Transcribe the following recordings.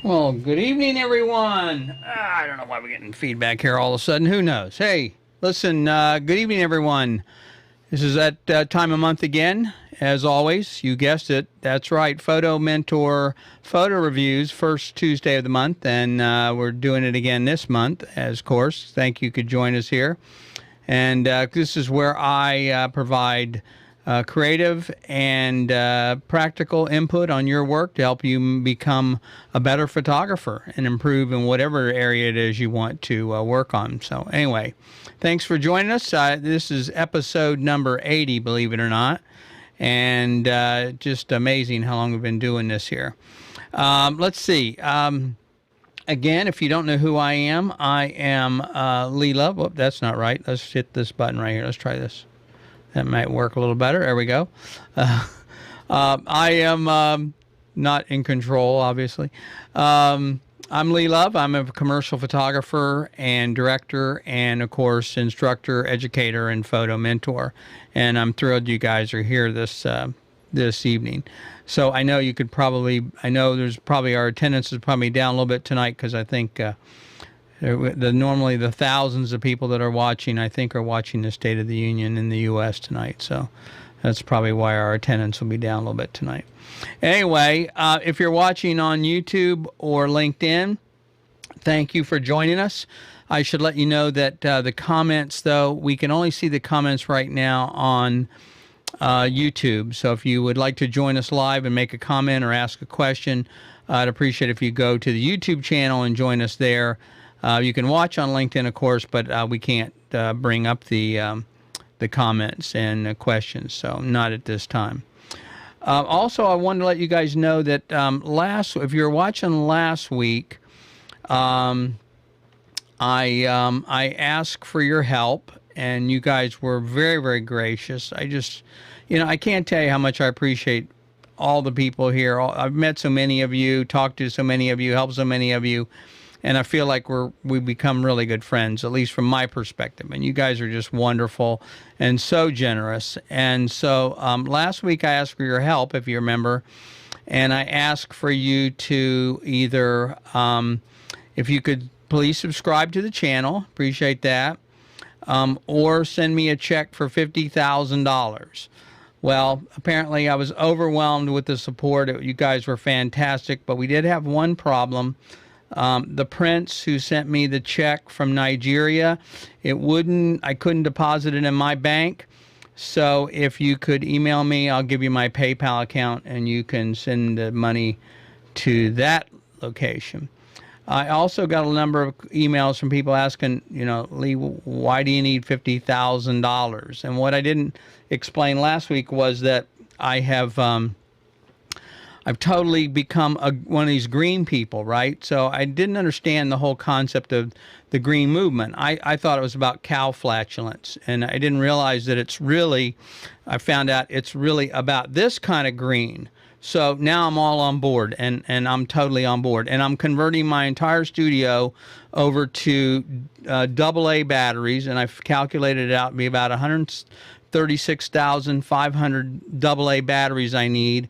Well, good evening, everyone. I don't know why we're getting feedback here all of a sudden. Who knows? Hey, listen, good evening, everyone. This is that time of month again. As always, you guessed it. That's right. Photo Mentor photo reviews, first Tuesday of the month. And we're doing it again this month, as course. Thank you could join us here. And this is where I provide creative and practical input on your work to help you become a better photographer and improve in whatever area it is you want to work on. So anyway, thanks for joining us. This is episode number 80, believe it or not. And just amazing how long we've been doing this here. Let's see. Again, if you don't know who I am Leela. Whoop, that's not right. Let's hit this button right here. Let's try this. That might work a little better. There we go. I am not in control, obviously. I'm Lee Love. I'm a commercial photographer and director and, of course, instructor, educator, and photo mentor. And I'm thrilled you guys are here this evening. So I know you could probably, there's probably our attendance is probably down a little bit tonight because I think normally the thousands of people that are watching, I think, are watching the State of the Union in the U.S. tonight. So that's probably why our attendance will be down a little bit tonight. Anyway, if you're watching on YouTube or LinkedIn, thank you for joining us. I should let you know that the comments, though, we can only see the comments right now on YouTube. So if you would like to join us live and make a comment or ask a question, I'd appreciate if you go to the YouTube channel and join us there. You can watch on LinkedIn, of course, but we can't bring up the comments and questions, so not at this time. Also, I wanted to let you guys know that if you were watching last week, I asked for your help, and you guys were very, very gracious. I can't tell you how much I appreciate all the people here. I've met so many of you, talked to so many of you, helped so many of you. And I feel like we've become really good friends, at least from my perspective. And you guys are just wonderful and so generous. And so last week I asked for your help, if you remember. And I asked for you to either, if you could please subscribe to the channel, appreciate that, or send me a check for $50,000. Well, apparently I was overwhelmed with the support. You guys were fantastic, but we did have one problem. The prince who sent me the check from Nigeria, I couldn't deposit it in my bank. So if you could email me, I'll give you my PayPal account and you can send the money to that location. I also got a number of emails from people asking, Lee, why do you need $50,000? And what I didn't explain last week was that I've totally become one of these green people, right? So I didn't understand the whole concept of the green movement. I thought it was about cow flatulence, and I didn't realize that I found out it's really about this kind of green. So now I'm all on board, and I'm totally on board. And I'm converting my entire studio over to AA batteries, and I've calculated it out to be about 136,500 AA batteries I need.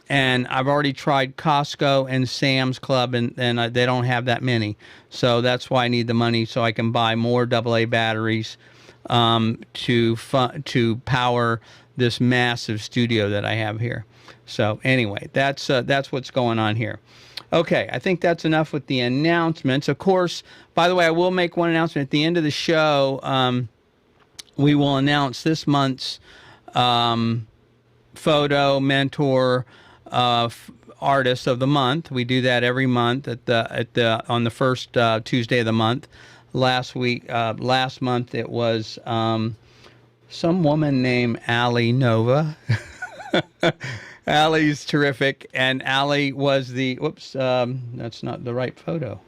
And I've already tried Costco and Sam's Club, and they don't have that many. So that's why I need the money so I can buy more AA batteries to power this massive studio that I have here. So anyway, that's what's going on here. Okay, I think that's enough with the announcements. Of course, by the way, I will make one announcement at the end of the show. We will announce this month's photo mentor artist of the month. We do that every month on the first Tuesday of the month. Last month it was some woman named Allie Nova. Allie's terrific, and Allie was that's not the right photo.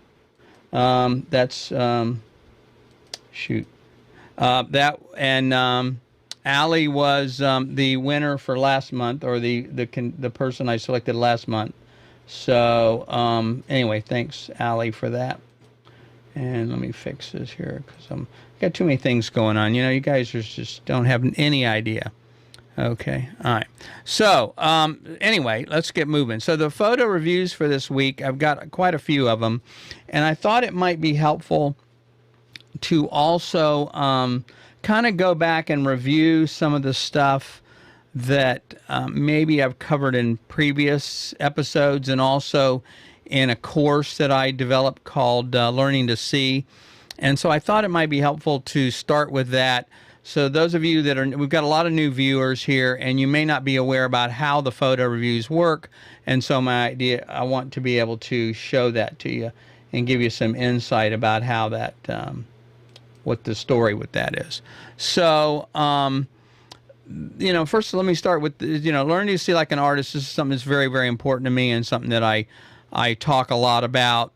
Allie was the winner for last month, or the person I selected last month. So anyway, thanks, Allie, for that. And let me fix this here because I've got too many things going on. You guys just don't have any idea Okay. All right. So, anyway, let's get moving. So the photo reviews for this week, I've got quite a few of them, and I thought it might be helpful to also kind of go back and review some of the stuff that maybe I've covered in previous episodes, and also in a course that I developed called Learning to See. And so I thought it might be helpful to start with that. So those of you that are, we've got a lot of new viewers here, and you may not be aware about how the photo reviews work. And so my idea, I want to be able to show that to you and give you some insight about how that, what the story with that is. So, you know, first let me start with, you know, learning to see like an artist. This is something that's very, very important to me, and something that I talk a lot about.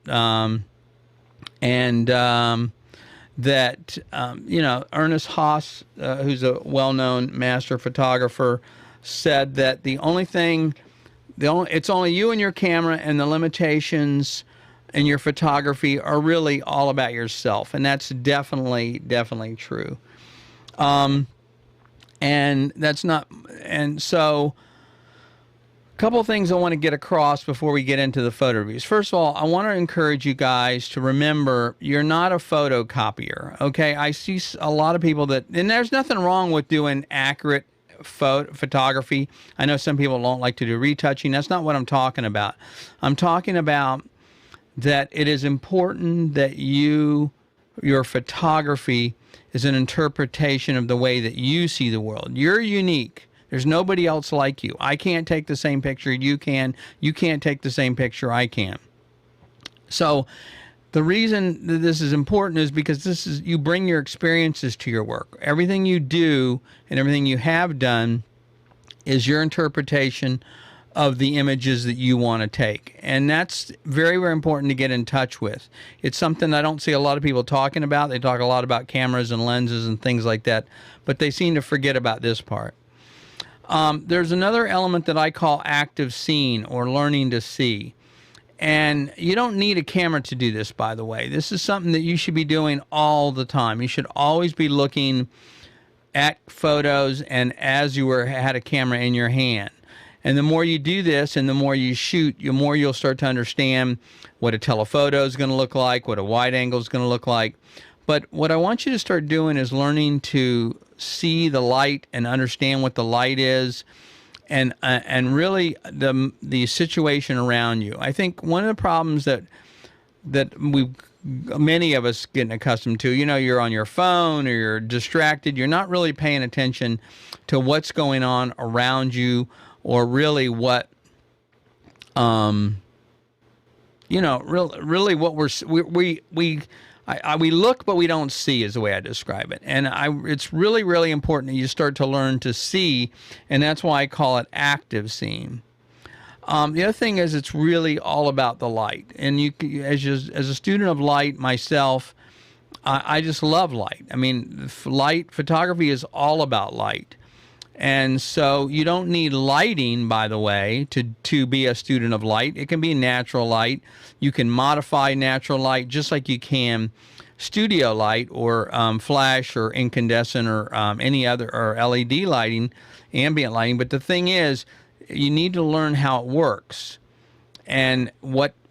You know, Ernest Haas, who's a well-known master photographer, said that it's only you and your camera, and the limitations in your photography are really all about yourself. And that's definitely true. And that's not, and so couple of things I want to get across before we get into the photo reviews. First of all, I want to encourage you guys to remember you're not a photocopier, okay? I see a lot of people that, and there's nothing wrong with doing accurate photography. I know some people don't like to do retouching. That's not what I'm talking about. I'm talking about that it is important that your photography is an interpretation of the way that you see the world. You're unique. There's nobody else like you. I can't take the same picture you can. You can't take the same picture I can. So the reason that this is important is because you bring your experiences to your work. Everything you do and everything you have done is your interpretation of the images that you want to take. And that's very, very important to get in touch with. It's something I don't see a lot of people talking about. They talk a lot about cameras and lenses and things like that, but they seem to forget about this part. There's another element that I call active seeing, or learning to see. And you don't need a camera to do this, by the way. This is something that you should be doing all the time. You should always be looking at photos and as you had a camera in your hand. And the more you do this and the more you shoot, the more you'll start to understand what a telephoto is going to look like, what a wide angle is going to look like. But what I want you to start doing is learning to see the light and understand what the light is, and really the situation around you. I think one of the problems that many of us getting accustomed to, you know, you're on your phone or you're distracted. You're not really paying attention to what's going on around you, or really what, you know, really what we look, but we don't see, is the way I describe it. And it's really, really important that you start to learn to see, and that's why I call it active seeing. The other thing is, it's really all about the light. And as a student of light myself, I just love light. I mean, photography is all about light. And so you don't need lighting, by the way, to be a student of light. It can be natural light. You can modify natural light just like you can studio light, or flash, or incandescent, or any other, or LED lighting, ambient lighting. But the thing is, you need to learn how it works. And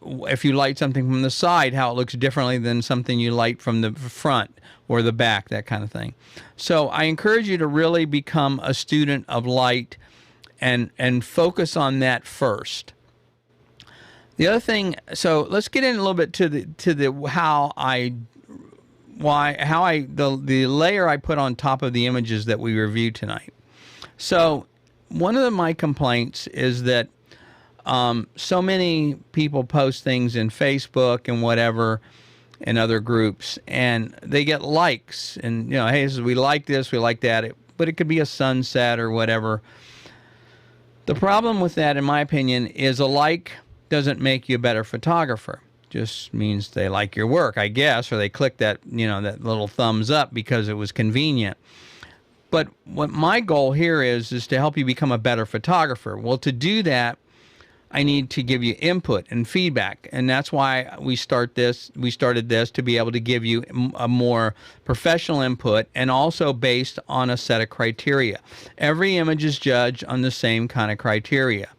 if you light something from the side, how it looks differently than something you light from the front or the back, that kind of thing. So I encourage you to really become a student of light and focus on that first. The other thing, so let's get in a little bit to the the layer I put on top of the images that we reviewed tonight. So one of my complaints is that so many people post things in Facebook and whatever, and other groups, and they get likes, and, you know, hey, we like this, we like that, but it could be a sunset or whatever. The problem with that, in my opinion, is a like doesn't make you a better photographer. Just means they like your work, I guess, or they click that, you know, that little thumbs up because it was convenient. But what my goal here is to help you become a better photographer. Well, to do that, I need to give you input and feedback, and that's why we started this to be able to give you a more professional input, and also based on a set of criteria. Every image is judged on the same kind of criteria.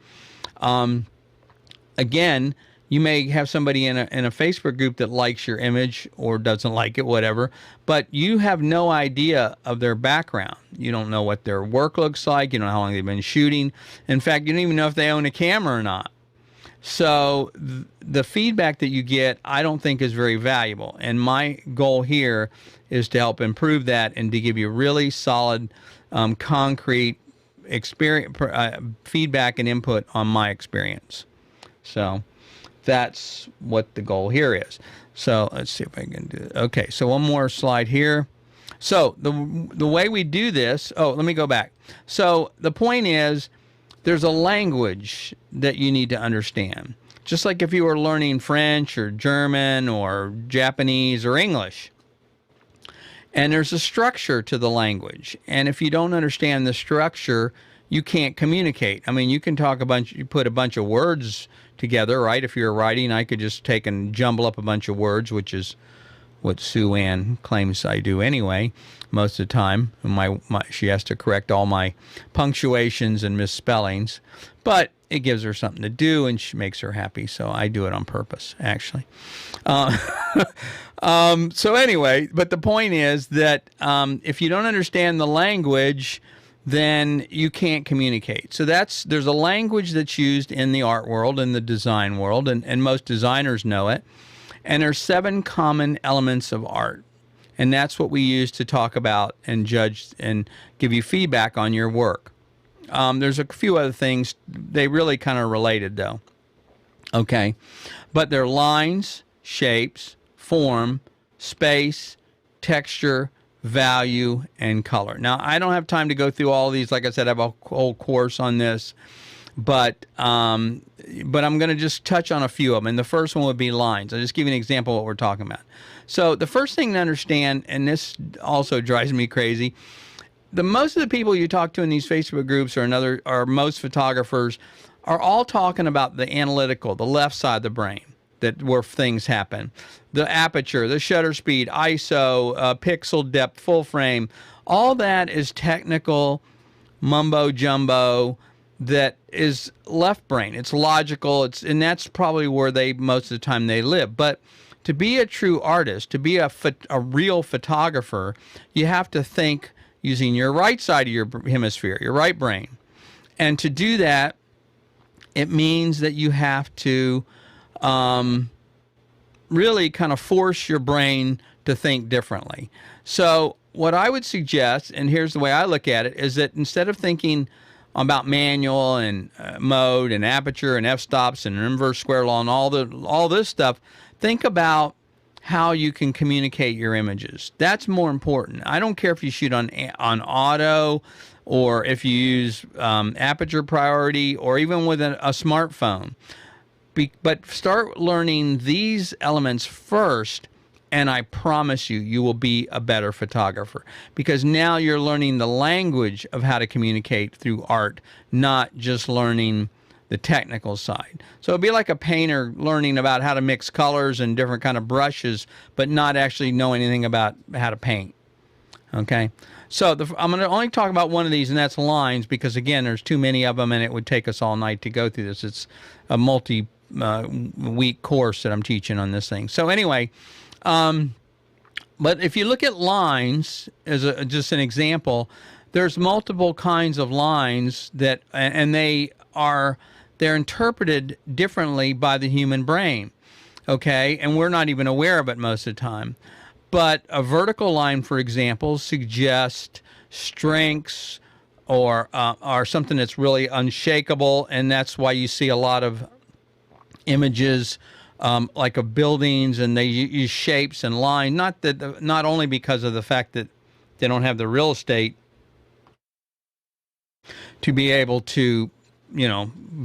Again, you may have somebody in a Facebook group that likes your image or doesn't like it, whatever, but you have no idea of their background. You don't know what their work looks like. You don't know how long they've been shooting. In fact, you don't even know if they own a camera or not. So the feedback that you get, I don't think is very valuable. And my goal here is to help improve that and to give you really solid, concrete experience, feedback and input on my experience. So that's what the goal here is. So let's see if I can do it. Okay, so one more slide here. So the way we do this, oh, let me go back. So the point is, there's a language that you need to understand. Just like if you were learning French or German or Japanese or English. And there's a structure to the language. And if you don't understand the structure, you can't communicate. I mean, you can talk you put a bunch of words together, right? If you're writing, I could just take and jumble up a bunch of words, which is what Sue Ann claims I do anyway, most of the time. She has to correct all my punctuations and misspellings, but it gives her something to do, and she makes her happy, so I do it on purpose, actually. So anyway, but the point is that if you don't understand the language, then you can't communicate. So there's a language that's used in the art world and the design world, and most designers know it. And there's 7 common elements of art. And that's what we use to talk about and judge and give you feedback on your work. There's a few other things. They really kind of related, though. Okay. But they're lines, shapes, form, space, texture, value, and color. Now, I don't have time to go through all these. Like I said, I have a whole course on this, but I'm going to just touch on a few of them. And the first one would be lines. I'll just give you an example of what we're talking about. So the first thing to understand, and this also drives me crazy, most of the people you talk to in these Facebook groups or most photographers are all talking about the analytical, the left side of the brain, where things happen. The aperture, the shutter speed, ISO, pixel depth, full frame, all that is technical mumbo jumbo that is left brain. It's logical, and that's probably where most of the time they live. But to be a true artist, to be a real photographer, you have to think using your right side of your hemisphere, your right brain. And to do that, it means that you have to really kind of force your brain to think differently. So what I would suggest, and here's the way I look at it, is that instead of thinking about manual and mode and aperture and f-stops and inverse square law and all this stuff, think about how you can communicate your images. That's more important. I don't care if you shoot on auto, or if you use aperture priority, or even with a smartphone. But start learning these elements first, and I promise you, you will be a better photographer, because now you're learning the language of how to communicate through art, not just learning the technical side. So it'd be like a painter learning about how to mix colors and different kind of brushes, but not actually know anything about how to paint. Okay? So I'm going to only talk about one of these, and that's lines, because again, there's too many of them, and it would take us all night to go through this. It's a multi-week course that I'm teaching on this thing. So anyway, but if you look at lines as just an example, there's multiple kinds of lines that, and they're interpreted differently by the human brain. Okay, and we're not even aware of it most of the time. But a vertical line, for example, suggests strengths or something that's really unshakable, and that's why you see a lot of images like of buildings, and they use shapes and lines. Not only because of the fact that they don't have the real estate to be able to,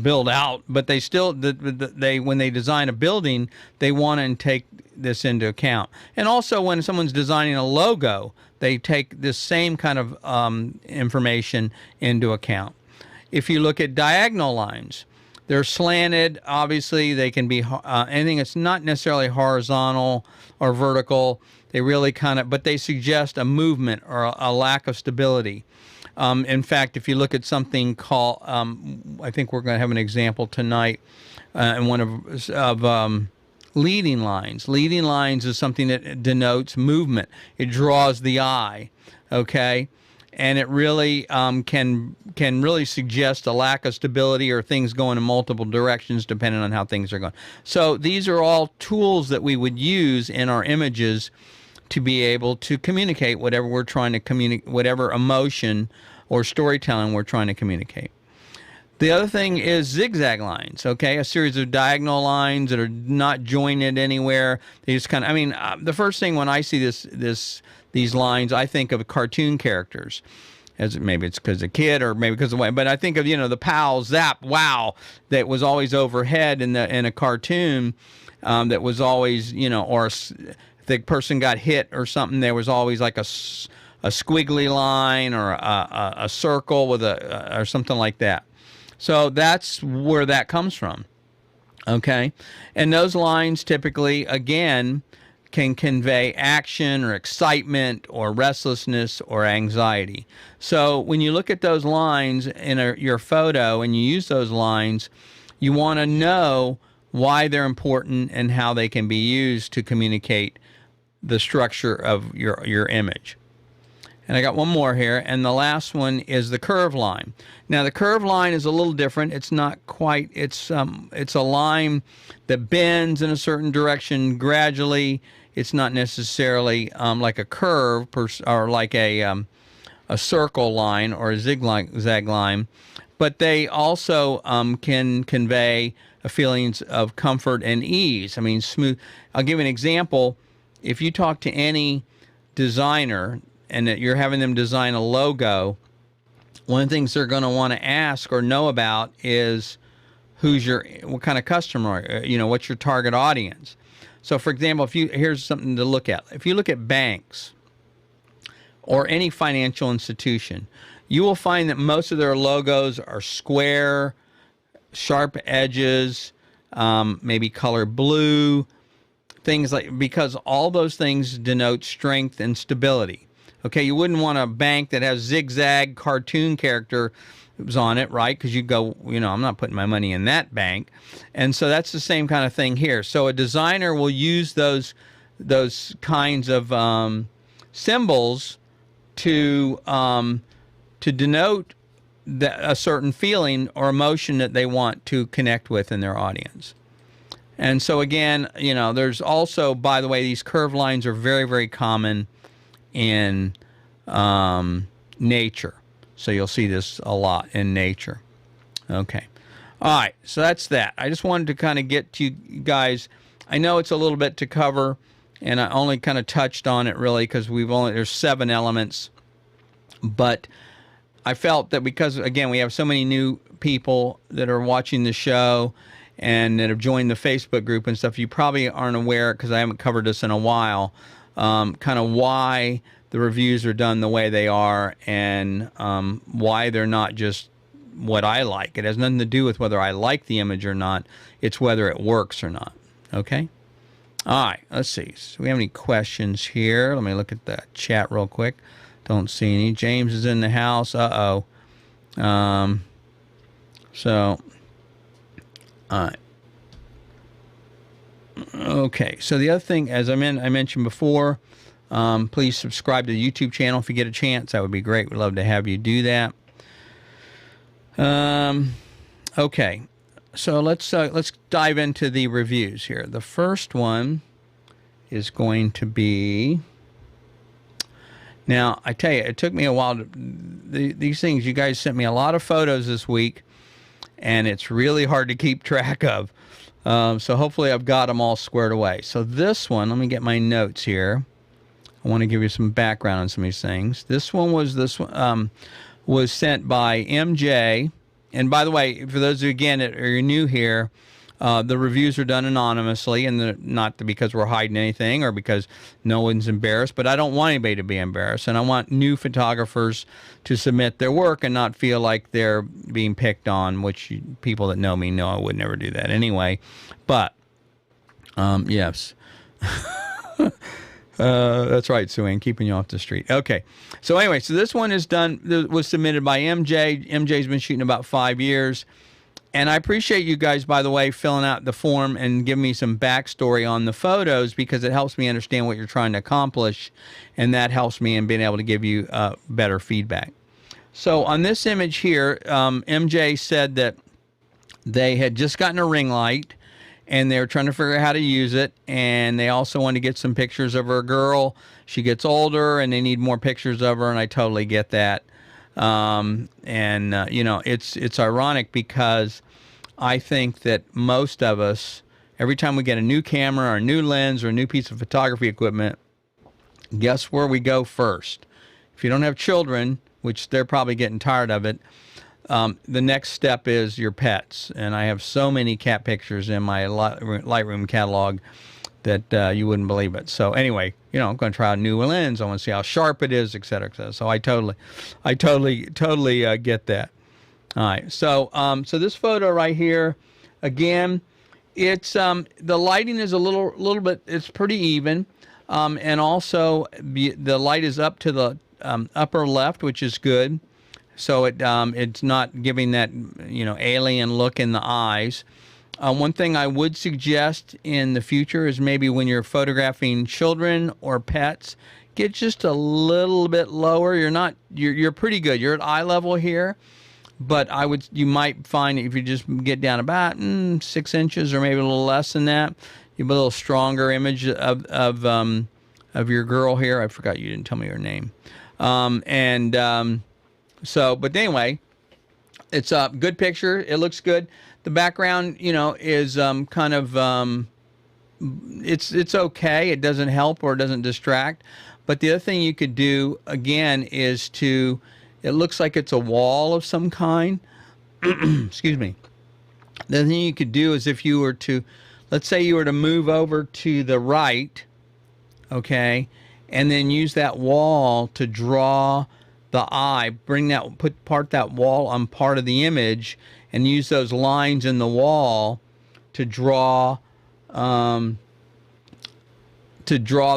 build out, but they still when they design a building, they want to take this into account. And also when someone's designing a logo, they take this same kind of information into account. If you look at diagonal lines, They're slanted. Obviously, they can be anything that's not necessarily horizontal or vertical. They really kind of, but they suggest a movement or a lack of stability. In fact, if you look at something called, I think we're going to have an example tonight in one of leading lines. Leading lines is something that denotes movement. It draws the eye, okay? And it really can really suggest a lack of stability or things going in multiple directions depending on how things are going. So these are all tools that we would use in our images to be able to communicate whatever we're trying to communicate, whatever emotion or storytelling we're trying to communicate. The other thing is zigzag lines, okay? A series of diagonal lines that are not jointed anywhere. They just kind of, I mean, the first thing when I see these lines, I think of cartoon characters. As maybe it's because of a kid or maybe because of the way, but I think of, the pow, zap, wow, that was always overhead in a cartoon that was always, or if the person got hit or something, there was always like a squiggly line or a circle with or something like that. So that's where that comes from, okay? And those lines typically, again, can convey action or excitement or restlessness or anxiety. So when you look at those lines in your photo and you use those lines, you want to know why they're important and how they can be used to communicate the structure of your image. And I got one more here, and the last one is the curve line. Now, the curve line is a little different. It's not quite, it's a line that bends in a certain direction gradually. It's not necessarily like a curve or like a circle line or a zigzag line, but they also can convey feelings of comfort and ease. I mean, smooth. I'll give you an example. If you talk to any designer and that you're having them design a logo, one of the things they're going to want to ask or know about is what kind of customer, what's your target audience. So for example, here's something to look at. If you look at banks or any financial institution, you will find that most of their logos are square, sharp edges, maybe color blue, things like, because all those things denote strength and stability. Okay, you wouldn't want a bank that has zigzag cartoon characters on it, right? Because you go, I'm not putting my money in that bank. And so that's the same kind of thing here. So a designer will use those kinds of symbols to denote a certain feeling or emotion that they want to connect with in their audience. And so again, there's also, by the way, these curved lines are very, very common in nature. So you'll see this a lot in nature. Okay. All right. So that's that. I just wanted to kind of get to you guys. I know it's a little bit to cover, and I only kind of touched on it really because there's 7 elements. But I felt that because, again, we have so many new people that are watching the show and that have joined the Facebook group and stuff, you probably aren't aware, because I haven't covered this in a while, kind of why the reviews are done the way they are and why they're not just what I like. It has nothing to do with whether I like the image or not. It's whether it works or not. Okay? All right. Let's see. So we have any questions here? Let me look at the chat real quick. Don't see any. James is in the house. Uh-oh. So, all right. Okay. So the other thing, as I mentioned before, please subscribe to the YouTube channel if you get a chance. That would be great. We'd love to have you do that. Okay, so let's dive into the reviews here. The first one is going to be. Now, I tell you, it took me a while these things. You guys sent me a lot of photos this week, and it's really hard to keep track of. So hopefully I've got them all squared away. So this one, let me get my notes here. I want to give you some background on some of these things. This one was sent by MJ. And by the way, for those who, again, are new here, The reviews are done anonymously, and not because we're hiding anything or because no one's embarrassed, but I don't want anybody to be embarrassed, and I want new photographers to submit their work and not feel like they're being picked on, which people that know me know I would never do that anyway. But, yes. That's right, Sue Ann, keeping you off the street. Okay. So anyway, so this one is done, was submitted by MJ. MJ's been shooting about 5 years. And I appreciate you guys, by the way, filling out the form and giving me some backstory on the photos, because it helps me understand what you're trying to accomplish. And that helps me in being able to give you better feedback. So on this image here, MJ said that they had just gotten a ring light, and they were trying to figure out how to use it, and they also want to get some pictures of her girl. She gets older, and they need more pictures of her, and I totally get that. You know, it's ironic, because I think that most of us, every time we get a new camera or a new lens or a new piece of photography equipment, guess where we go first? If you don't have children, which they're probably getting tired of it, the next step is your pets. And I have so many cat pictures in my Lightroom catalog that you wouldn't believe it. So anyway, you know, I'm going to try a new lens. I want to see how sharp it is, et cetera, et cetera. So I totally get that. All right. So, so this photo right here, again, it's, the lighting is a little bit, it's pretty even. And also the light is up to the upper left, which is good. So it's not giving that, you know, alien look in the eyes. One thing I would suggest in the future is maybe when you're photographing children or pets, get just a little bit lower. You're pretty good. You're at eye level here, but you might find if you just get down about 6 inches or maybe a little less than that, you have a little stronger image of your girl here. I forgot you didn't tell me her name. So, but anyway, it's a good picture. It looks good. The background, you know, is kind of, it's okay. It doesn't help or it doesn't distract. But the other thing you could do, again, is it looks like it's a wall of some kind. Excuse me. The other thing you could do is if you were to, let's say you were to move over to the right, okay, and then use that wall to draw the eye, part that wall on part of the image, and use those lines in the wall to draw the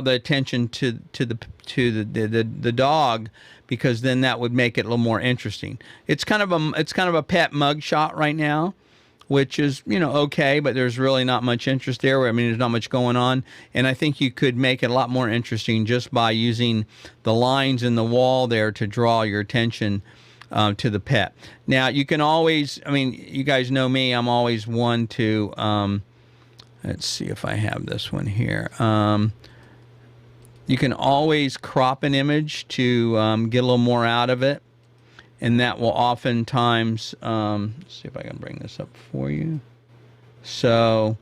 attention to the dog, because then that would make it a little more interesting. It's kind of a pet mug shot right now, which is, you know, okay, but there's really not much interest there. I mean, there's not much going on. And I think you could make it a lot more interesting just by using the lines in the wall there to draw your attention to the pet. Now, you can always, I mean, you guys know me, I'm always one to, let's see if I have this one here. You can always crop an image to get a little more out of it. And that will oftentimes, let's see if I can bring this up for you. So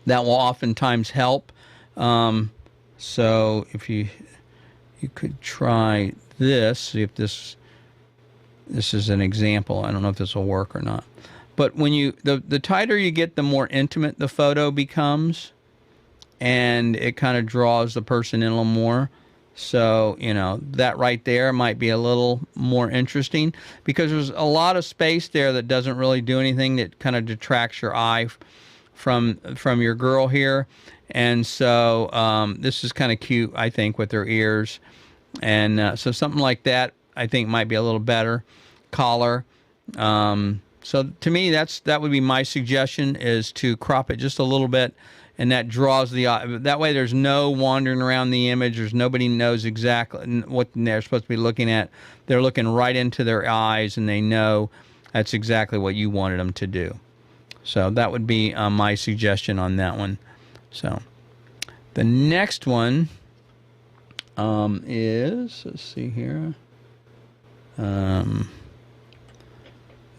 that will oftentimes help. So if you could try this, see if this is an example. I don't know if this will work or not. But when the tighter you get, the more intimate the photo becomes, and it kind of draws the person in a little more. So, you know, that right there might be a little more interesting, because there's a lot of space there that doesn't really do anything, that kind of detracts your eye from your girl here. And so this is kind of cute, I think, with her ears. And so something like that, I think, might be a little better. Collar. So to me, that would be my suggestion, is to crop it just a little bit. And that draws the eye. That way there's no wandering around the image. Nobody knows exactly what they're supposed to be looking at. They're looking right into their eyes, and they know that's exactly what you wanted them to do. So that would be my suggestion on that one. So the next one is, let's see here.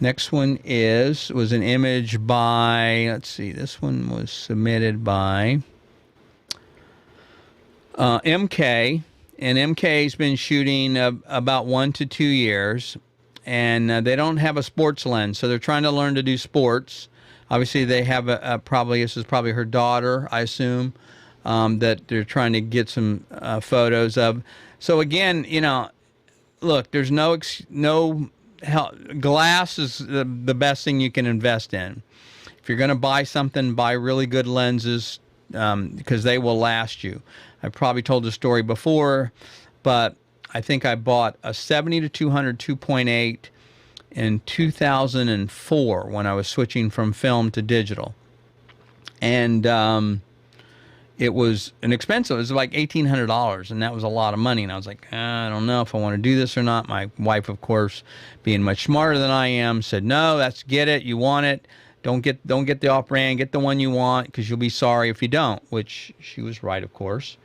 Next one was an image by, let's see, this one was submitted by MK, and MK's been shooting about 1 to 2 years, and they don't have a sports lens, so they're trying to learn to do sports, Obviously, they have this is probably her daughter, I assume, that they're trying to get some photos of. So again, look, there's glass is the best thing you can invest in. If you're going to buy something, buy really good lenses, because they will last you. I've probably told the story before, but I think I bought a 70 to 200 2.8 in 2004 when I was switching from film to digital. And it was an expensive. It was like $1,800, and that was a lot of money. And I was like, I don't know if I want to do this or not. My wife, of course, being much smarter than I am, said, no, get it. You want it. Don't get the off-brand. Get the one you want, because you'll be sorry if you don't, which she was right, of course.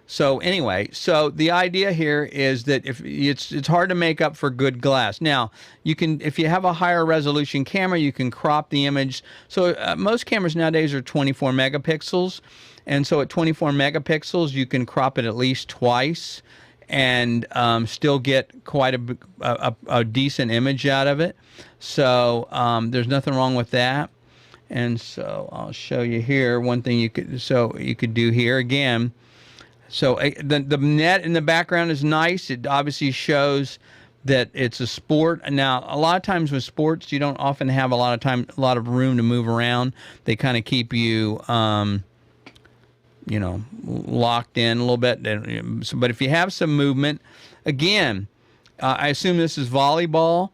So anyway, so the idea here is that if it's hard to make up for good glass. Now, if you have a higher resolution camera, you can crop the image. So most cameras nowadays are 24 megapixels. And so at 24 megapixels, you can crop it at least twice and still get quite a decent image out of it. So there's nothing wrong with that. And so I'll show you here one thing you could do here again. So the net in the background is nice. It obviously shows that it's a sport. Now, a lot of times with sports, you don't often have a lot of room to move around. They kind of keep you, locked in a little bit. But if you have some movement, again, I assume this is volleyball.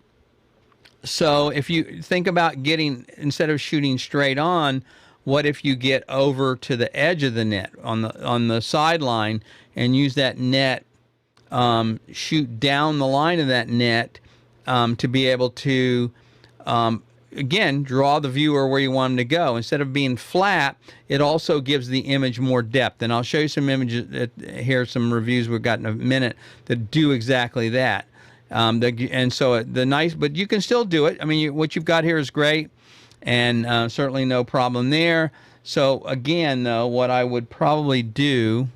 So if you think about instead of shooting straight on, what if you get over to the edge of the net on the sideline and use that net, shoot down the line of that net to be able to, again, draw the viewer where you want them to go. Instead of being flat, it also gives the image more depth. And I'll show you some images here, some reviews we've got in a minute that do exactly that. But you can still do it. I mean, what you've got here is great. And certainly no problem there. So again, though, what I would probably do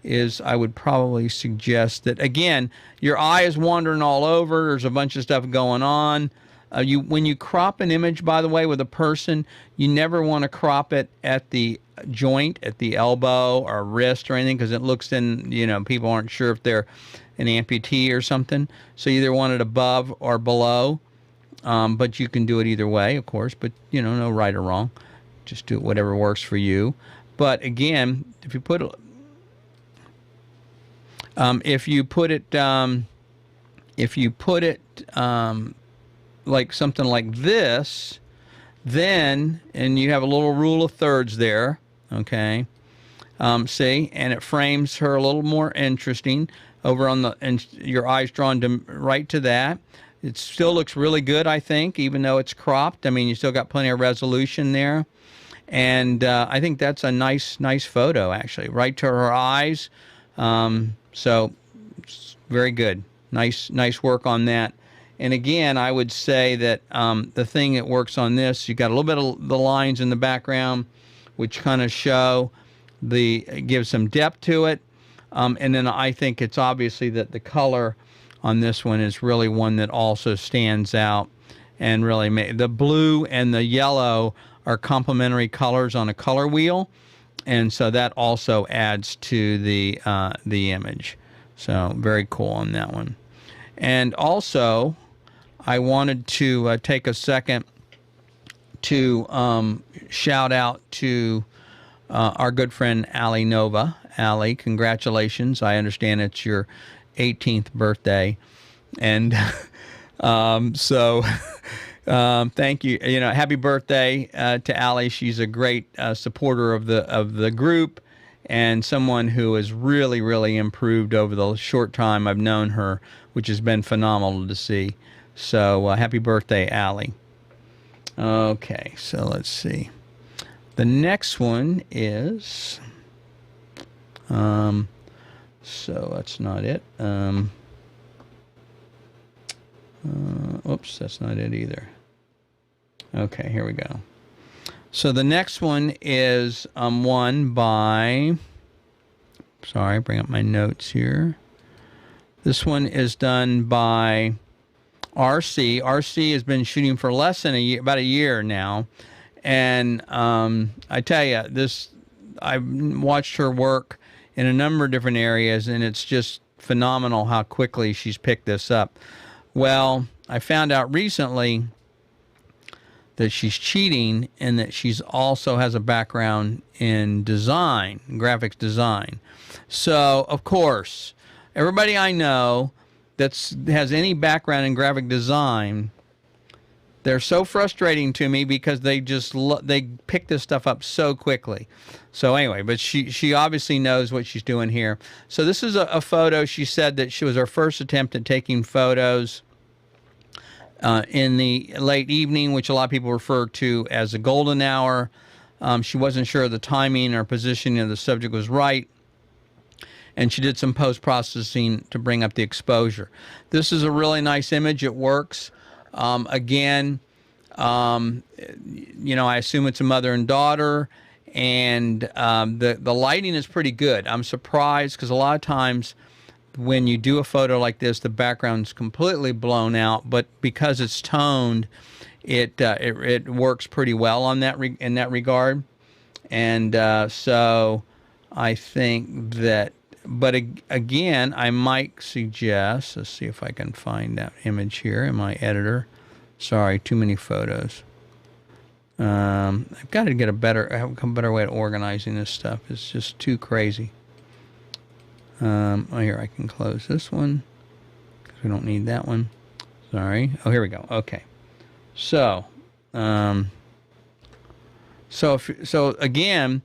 is I would probably suggest that, again, your eye is wandering all over. There's a bunch of stuff going on. When you crop an image, by the way, with a person, you never want to crop it at the joint, at the elbow or wrist or anything, because it looks people aren't sure if they're an amputee or something. So you either want it above or below. But you can do it either way, of course, but, no right or wrong. Just do it whatever works for you. But again, if you put it like something like this, then, and you have a little rule of thirds there, okay, see, and it frames her a little more interesting over and your eyes drawn right to that. It still looks really good, I think, even though it's cropped. I mean, you still got plenty of resolution there. And I think that's a nice photo, actually, right to her eyes. So very good. Nice work on that. And again, I would say that the thing that works on this, you got a little bit of the lines in the background, which kind of give some depth to it. And then I think it's obviously that the color on this one is really one that also stands out, and really the blue and the yellow are complementary colors on a color wheel, and so that also adds to the image. So very cool on that one. And also, I wanted to take a second to shout out to our good friend Ali Nova. Ali, congratulations! I understand it's your 18th birthday, and thank you. Happy birthday to Allie. She's a great supporter of the group, and someone who has really improved over the short time I've known her, which has been phenomenal to see. So happy birthday, Allie. Okay, so let's see. The next one is so that's not it. Oops, that's not it either. Okay, here we go. So the next one is one by, sorry, bring up my notes here. This one is done by RC has been shooting for less than a year, about a year now, and I tell you, I've watched her work in a number of different areas, and it's just phenomenal how quickly she's picked this up. Well, I found out recently that she's cheating and that she's also has a background in design, graphics design. So, of course, everybody I know that has any background in graphic design, they're so frustrating to me because they just they pick this stuff up so quickly. So anyway, but she obviously knows what she's doing here. So this is a photo. She said that she was her first attempt at taking photos in the late evening, which a lot of people refer to as a golden hour. She wasn't sure the timing or positioning of the subject was right, and she did some post-processing to bring up the exposure. This is a really nice image. It works. Again, you know, I assume it's a mother and daughter, and the lighting is pretty good. I'm surprised because a lot of times when you do a photo like this, the background's completely blown out, but because it's toned, it works pretty well on that in that regard. And so I think that, but again, I might suggest, let's see if I can find that image here in my editor. Sorry, too many photos. I've got to get a better way of organizing this stuff. It's just too crazy. Oh, here, I can close this one because we don't need that one. Sorry. Oh, here we go. Okay. So, so again,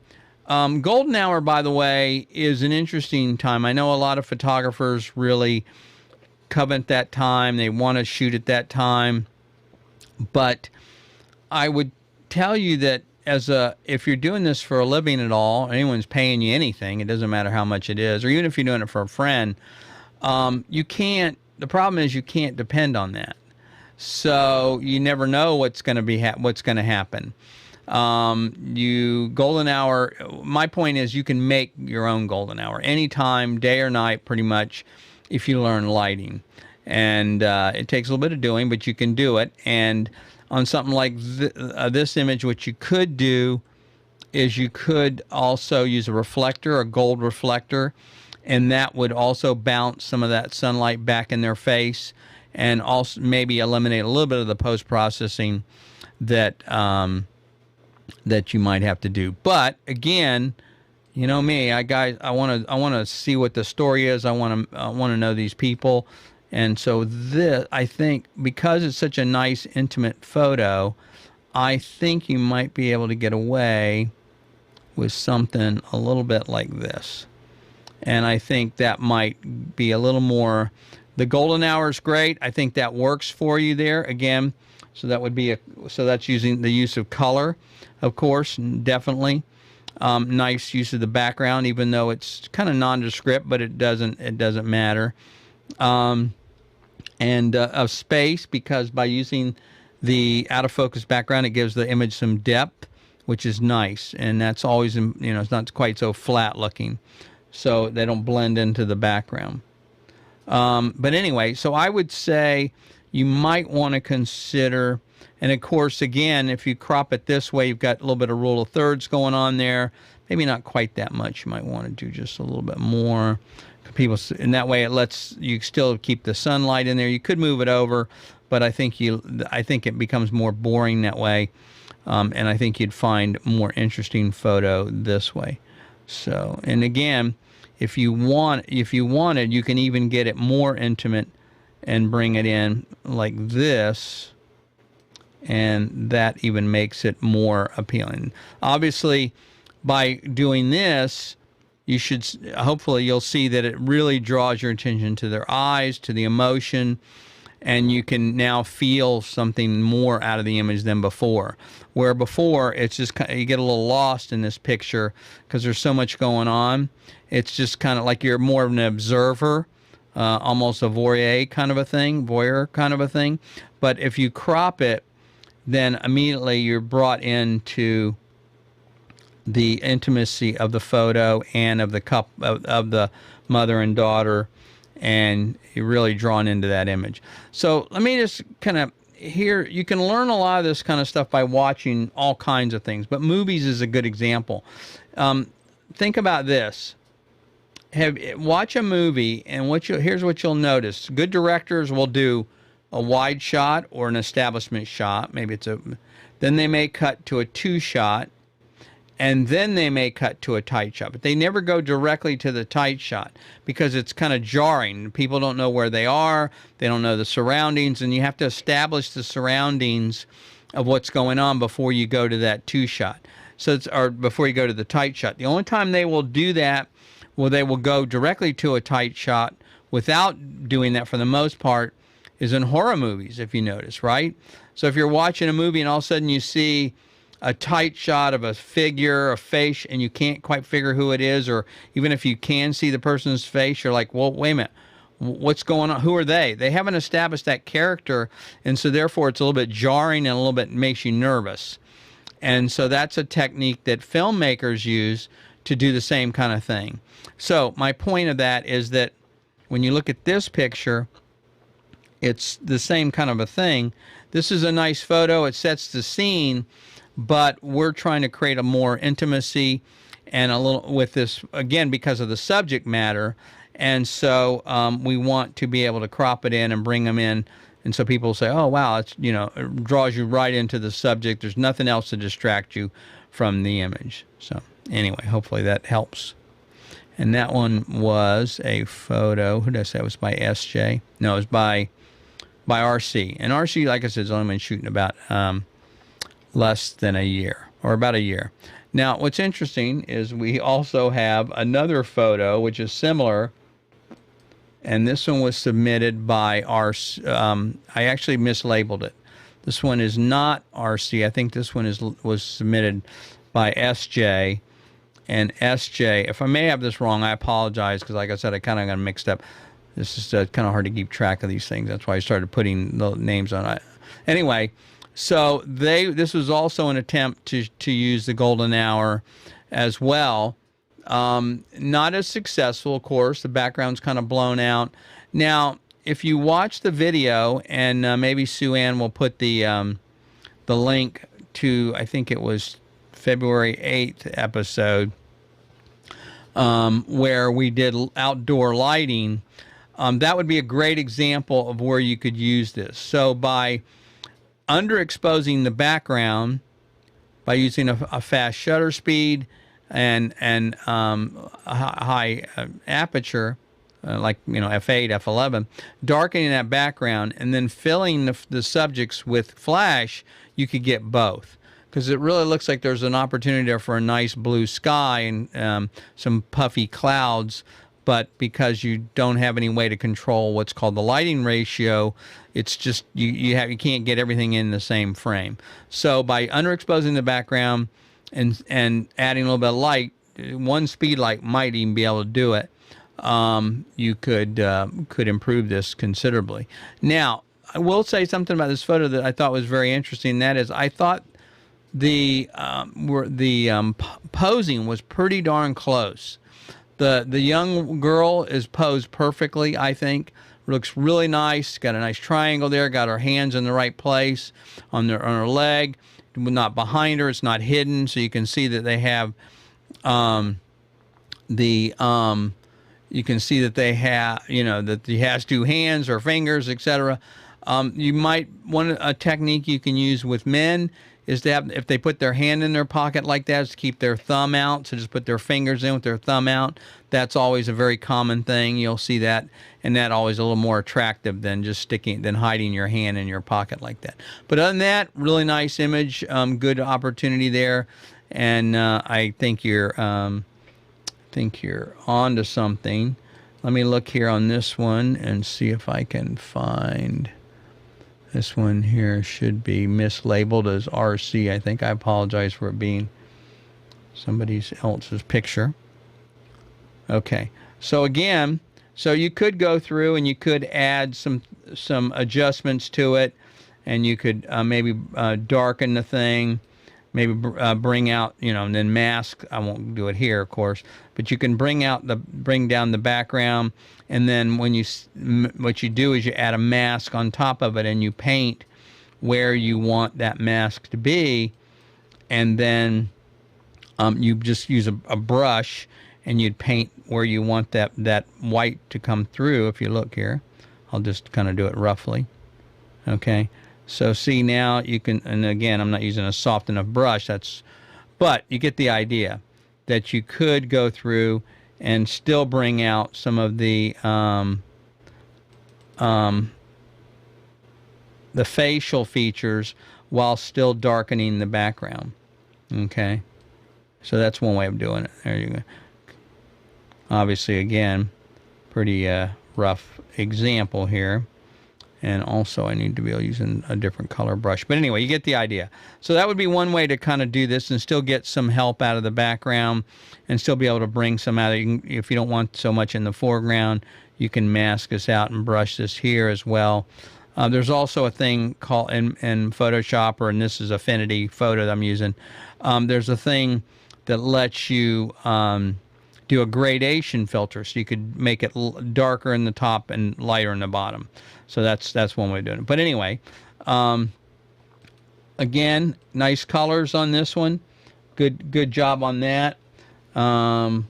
golden hour, by the way, is an interesting time. I know a lot of photographers really covet that time. They want to shoot at that time. But I would tell you that if you're doing this for a living at all, anyone's paying you anything, it doesn't matter how much it is, or even if you're doing it for a friend, you can't, the problem is you can't depend on that. So you never know what's going to what's going to happen. Golden hour, my point is you can make your own golden hour anytime, day or night, pretty much, if you learn lighting. And it takes a little bit of doing, but you can do it. And on something like this image, what you could do is you could also use a reflector, a gold reflector, and that would also bounce some of that sunlight back in their face, and also maybe eliminate a little bit of the post-processing that that you might have to do. But again, you know me, I want to see what the story is. I want to know these people. And so this, I think, because it's such a nice, intimate photo, I think you might be able to get away with something a little bit like this. And I think that might be a little more, the golden hour is great. I think that works for you there. Again, so that would be so that's using the use of color, of course, definitely. Nice use of the background, even though it's kind of nondescript, but it doesn't matter. And of space, because by using the out of focus background, it gives the image some depth, which is nice. And that's always, you know, it's not quite so flat looking, so they don't blend into the background. But anyway, so I would say you might want to consider, and of course, again, if you crop it this way, you've got a little bit of rule of thirds going on there. Maybe not quite that much. You might want to do just a little bit more. People, in that way, it lets you still keep the sunlight in there. You could move it over, but I think it becomes more boring that way, and I think you'd find more interesting photo this way. So, and again, if you wanted, you can even get it more intimate and bring it in like this, and that even makes it more appealing. Obviously, by doing this, you should, hopefully you'll see that it really draws your attention to their eyes, to the emotion, and you can now feel something more out of the image than before. Where before, it's just, you get a little lost in this picture because there's so much going on. It's just kind of like you're more of an observer, almost a voyeur kind of a thing. But if you crop it, then immediately you're brought into the intimacy of the photo and of the of the mother and daughter, and you're really drawn into that image. So let me just kind of here, you can learn a lot of this kind of stuff by watching all kinds of things, but movies is a good example. Think about this. Watch a movie, and here's what you'll notice. Good directors will do a wide shot or an establishment shot. Then they may cut to a two shot, and then they may cut to a tight shot. But they never go directly to the tight shot because it's kind of jarring. People don't know where they are. They don't know the surroundings, and you have to establish the surroundings of what's going on before you go to that two shot. Or before you go to the tight shot. The only time they will do that, they will go directly to a tight shot without doing that for the most part, is in horror movies, if you notice, right? So if you're watching a movie and all of a sudden you see a tight shot of a figure, a face, and you can't quite figure who it is, or even if you can see the person's face, you're like, well, wait a minute, what's going on? Who are they? They haven't established that character, and so therefore it's a little bit jarring and a little bit makes you nervous. And so that's a technique that filmmakers use to do the same kind of thing. So my point of that is that when you look at this picture, it's the same kind of a thing. This is a nice photo. It sets the scene, but we're trying to create a more intimacy and a little with this, again, because of the subject matter. And so we want to be able to crop it in and bring them in. And so people say, oh, wow, it draws you right into the subject. There's nothing else to distract you from the image. So anyway, hopefully that helps. And that one was a photo. Who did I say it was by SJ? No, it was by RC. And RC, like I said, has only been shooting about less than a year, or about a year. Now, what's interesting is we also have another photo, which is similar. And this one was submitted by I actually mislabeled it. This one is not RC. I think this one was submitted by SJ. And SJ, if I may have this wrong, I apologize, because like I said, I kind of got mixed up. This is kind of hard to keep track of these things. That's why I started putting the names on it. Anyway, so this was also an attempt to use the golden hour as well. Not as successful, of course. The background's kind of blown out. Now, if you watch the video, and maybe Sue Ann will put the link to, I think it was February 8th episode, where we did outdoor lighting. That would be a great example of where you could use this. So by underexposing the background, by using a fast shutter speed and a high aperture, like f8, f11, darkening that background, and then filling the subjects with flash, you could get both. Because it really looks like there's an opportunity there for a nice blue sky and some puffy clouds, but because you don't have any way to control what's called the lighting ratio, it's just you can't get everything in the same frame. So by underexposing the background and adding a little bit of light, one speed light might even be able to do it. You could improve this considerably. Now, I will say something about this photo that I thought was very interesting. And that is, I thought the posing was pretty darn close. The young girl is posed perfectly, I think. Looks really nice. Got a nice triangle there. Got her hands in the right place on her leg. Not behind her. It's not hidden, so you can see that they have you can see that they have that he has two hands or fingers, etc. You might a technique you can use with men is to have, if they put their hand in their pocket like that, is to keep their thumb out. So just put their fingers in with their thumb out. That's always a very common thing. You'll see that, and that always a little more attractive than just hiding your hand in your pocket like that. But other than that, really nice image, good opportunity there, and I think you're on to something. Let me look here on this one and see if I can find. This one here should be mislabeled as RC, I think. I apologize for it being somebody else's picture. Okay, so again, you could go through and you could add some adjustments to it, and you could maybe darken the thing, maybe bring out, and then mask. I won't do it here, of course, but you can bring down the background, and then what you do is you add a mask on top of it, and you paint where you want that mask to be, and then you just use a brush, and you'd paint where you want that white to come through. If you look here, I'll just kind of do it roughly. Okay, so see now you can, and again, I'm not using a soft enough brush, but you get the idea that you could go through and still bring out some of the facial features while still darkening the background. Okay, so that's one way of doing it. There you go. Obviously, again, pretty rough example here. And also I need to be using a different color brush. But anyway, you get the idea. So that would be one way to kind of do this and still get some help out of the background and still be able to bring some out. If you don't want so much in the foreground, you can mask this out and brush this here as well. There's also a thing called in Photoshop, and this is Affinity Photo that I'm using. There's a thing that lets you do a gradation filter, so you could make it darker in the top and lighter in the bottom. So that's one way of doing it. But anyway, again, nice colors on this one. Good job on that. So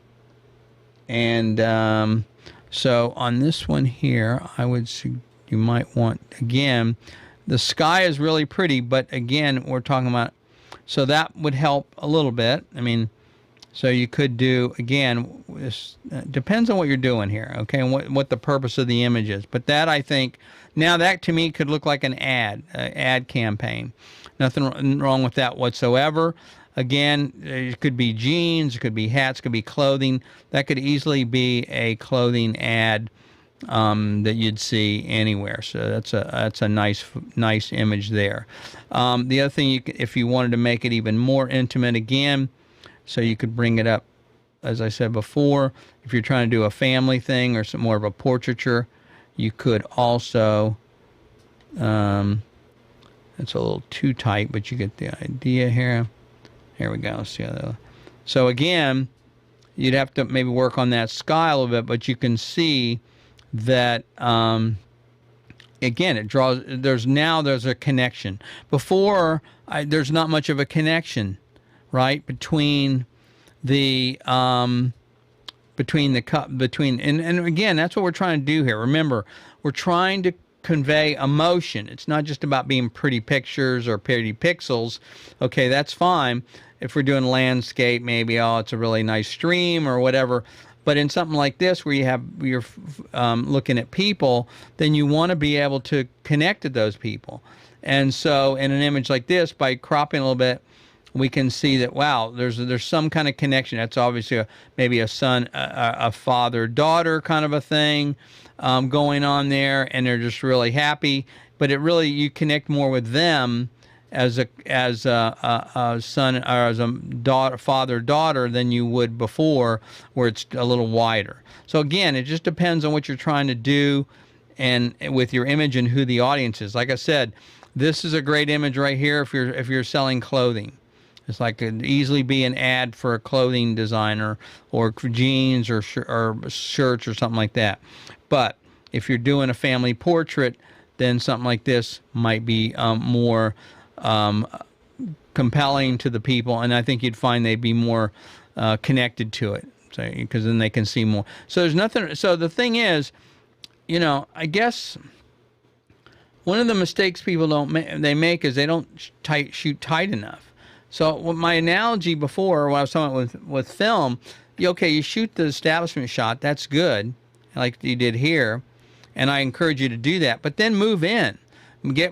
on this one here, I would you might want, again, the sky is really pretty, but again, we're talking about, so that would help a little bit. I mean, so you could do, again, this depends on what you're doing here, okay, and what the purpose of the image is. But that, I think, now that to me could look like an ad campaign. Nothing wrong with that whatsoever. Again, it could be jeans, it could be hats, it could be clothing. That could easily be a clothing ad that you'd see anywhere. So that's a nice image there. The other thing, if you wanted to make it even more intimate, again, so you could bring it up, as I said before, if you're trying to do a family thing or some more of a portraiture, you could also, it's a little too tight, but you get the idea here. Here we go. Let's see so again, you'd have to maybe work on that sky a little bit, but you can see that, again, it draws, there's a connection. Before, there's not much of a connection, right, between the and again, that's what we're trying to do here. Remember, we're trying to convey emotion. It's not just about being pretty pictures or pretty pixels. Okay, that's fine if we're doing landscape, maybe, oh, it's a really nice stream or whatever. But in something like this, where you're looking at people, then you want to be able to connect to those people. And so in an image like this, by cropping a little bit, we can see that, wow, there's some kind of connection. That's obviously maybe a son, a father-daughter kind of a thing going on there, and they're just really happy. But it really, you connect more with them as a son or as a daughter, father-daughter, than you would before, where it's a little wider. So again, it just depends on what you're trying to do and with your image and who the audience is. Like I said, this is a great image right here if you're selling clothing. It's like it could easily be an ad for a clothing designer or for jeans or shirts or something like that. But if you're doing a family portrait, then something like this might be more compelling to the people, and I think you'd find they'd be more connected to it, so because then they can see more. So there's nothing. So the thing is, I guess one of the mistakes people make is they don't shoot tight enough. So my analogy before, when I was talking with film, you shoot the establishment shot, that's good, like you did here, and I encourage you to do that. But then move in,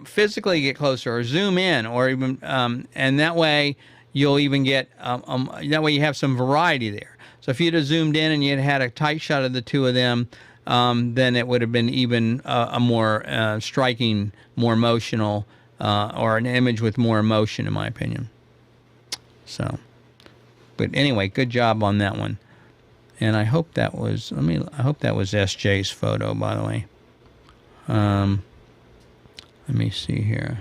physically get closer, or zoom in, or even, and that way you'll even get, that way you have some variety there. So if you'd have zoomed in and you'd had a tight shot of the two of them, then it would have been even a more striking, more emotional, or an image with more emotion, in my opinion. So, but anyway, good job on that one. And I hope that was, I hope that was SJ's photo, by the way. Let me see here.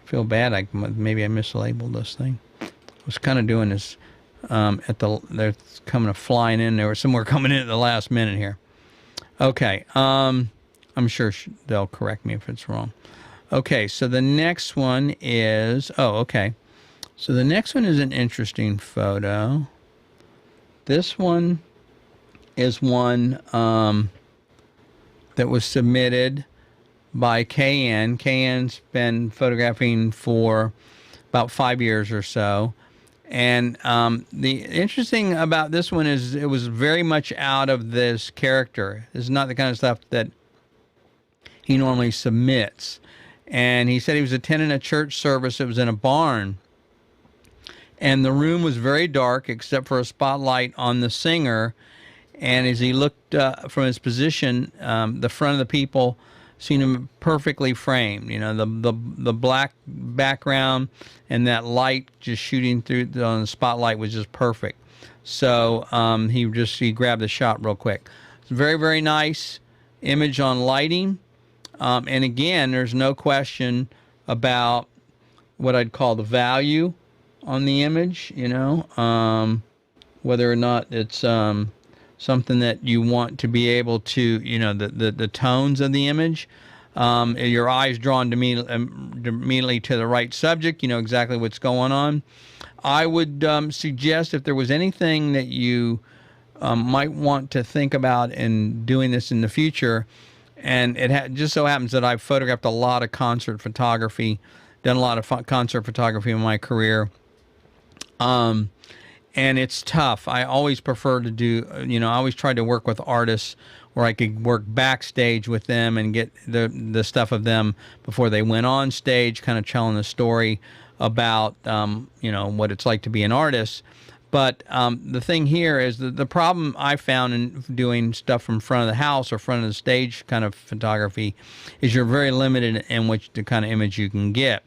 I feel bad, maybe I mislabeled this thing. was kind of doing this they're flying in. There was somewhere coming in at the last minute here. Okay. I'm sure they'll correct me if it's wrong. Okay, so the next one is, okay. So the next one is an interesting photo. This one is one that was submitted by KN. KN's been photographing for about 5 years or so. And the interesting about this one is it was very much out of this character. This is not the kind of stuff that he normally submits. And he said he was attending a church service. It was in a barn. And the room was very dark except for a spotlight on the singer. And as he looked from his position, the front of the people seen him perfectly framed. You know, the black background and that light just shooting through on the spotlight was just perfect. So he grabbed the shot real quick. It's a very, very nice image on lighting. And again, there's no question about what I'd call the value on the image, you know, whether or not it's something that you want to be able to, you know, the tones of the image. Your eyes drawn to immediately to the right subject, you know exactly what's going on. I would suggest if there was anything that you might want to think about in doing this in the future, and it just so happens that I've photographed a lot of concert photography, done a lot of concert photography in my career. And it's tough. I always prefer to do, you know, I always tried to work with artists where I could work backstage with them and get the stuff of them before they went on stage, kind of telling the story about, you know, what it's like to be an artist. But the thing here is that the problem I found in doing stuff from front of the house or front of the stage kind of photography is you're very limited in which the kind of image you can get.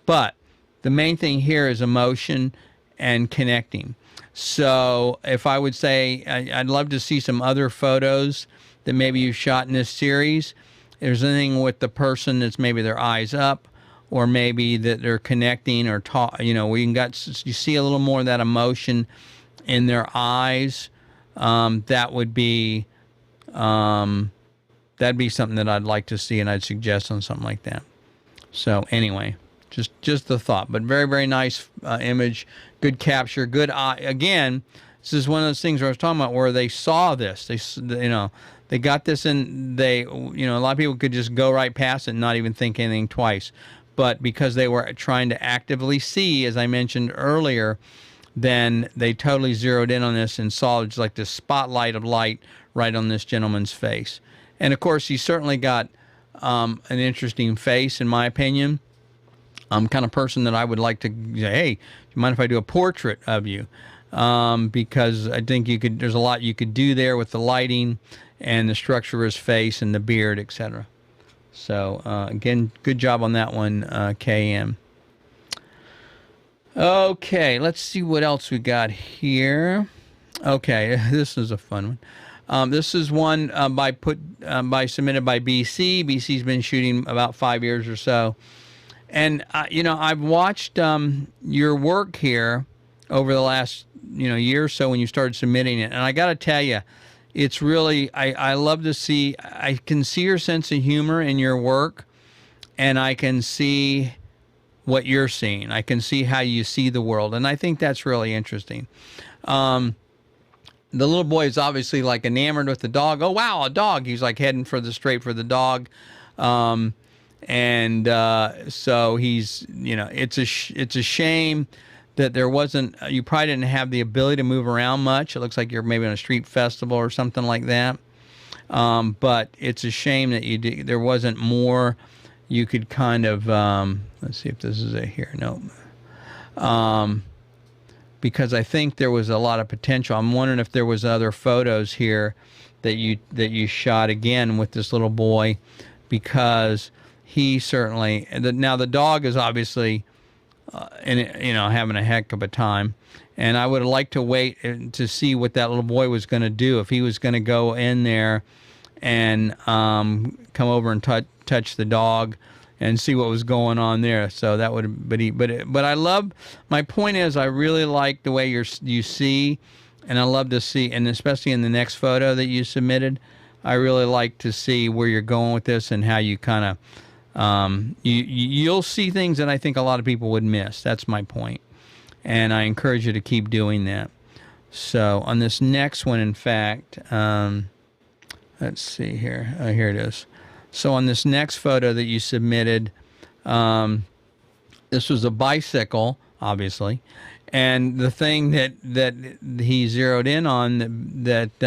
But the main thing here is emotion and connecting. So if I would say I'd love to see some other photos that maybe you shot in this series. If there's anything with the person that's maybe their eyes up, or maybe that they're connecting or talk, you know, you see a little more of that emotion in their eyes. That would be that'd be something that I'd like to see, and I'd suggest on something like that. So anyway, just the thought, but very, very nice image, good capture, good eye. Again, this is one of those things where I was talking about where they saw this, you know, they got this and a lot of people could just go right past it and not even think anything twice. But because they were trying to actively see, as I mentioned earlier, then they totally zeroed in on this and saw just like this spotlight of light right on this gentleman's face. And of course, he certainly got an interesting face, in my opinion. I'm kind of person that I would like to say, hey, do you mind if I do a portrait of you? Because I think there's a lot you could do there with the lighting and the structure of his face and the beard, etc. So again, good job on that one, KM. Okay, let's see what else we got here. Okay, this is a fun one. This is one submitted by BC. BC's been shooting about 5 years or so. And, I've watched your work here over the last, year or so when you started submitting it. And I got to tell you, it's really, I love to see, I can see your sense of humor in your work, and I can see what you're seeing. I can see how you see the world. And I think that's really interesting. The little boy is obviously like enamored with the dog. Oh, wow, a dog. He's like heading straight for the dog. So he's, it's a shame that there wasn't, you probably didn't have the ability to move around much. It looks like you're maybe on a street festival or something like that. But it's a shame that there wasn't more you could kind of, let's see if this is it here. No. Because I think there was a lot of potential. I'm wondering if there was other photos here that you shot again with this little boy, because he certainly, now the dog is obviously having a heck of a time, and I would have liked to wait to see what that little boy was going to do, if he was going to go in there and come over and touch the dog and see what was going on there. So that would, but I love. My point is, I really like the way you see, and I love to see, and especially in the next photo that you submitted, I really like to see where you're going with this and how you kind of, you'll see things that I think a lot of people would miss. That's my point, and I encourage you to keep doing that. So on this next one, in fact, let's see here. Here it is. So on this next photo that you submitted, this was a bicycle, obviously, and the thing that he zeroed in on, that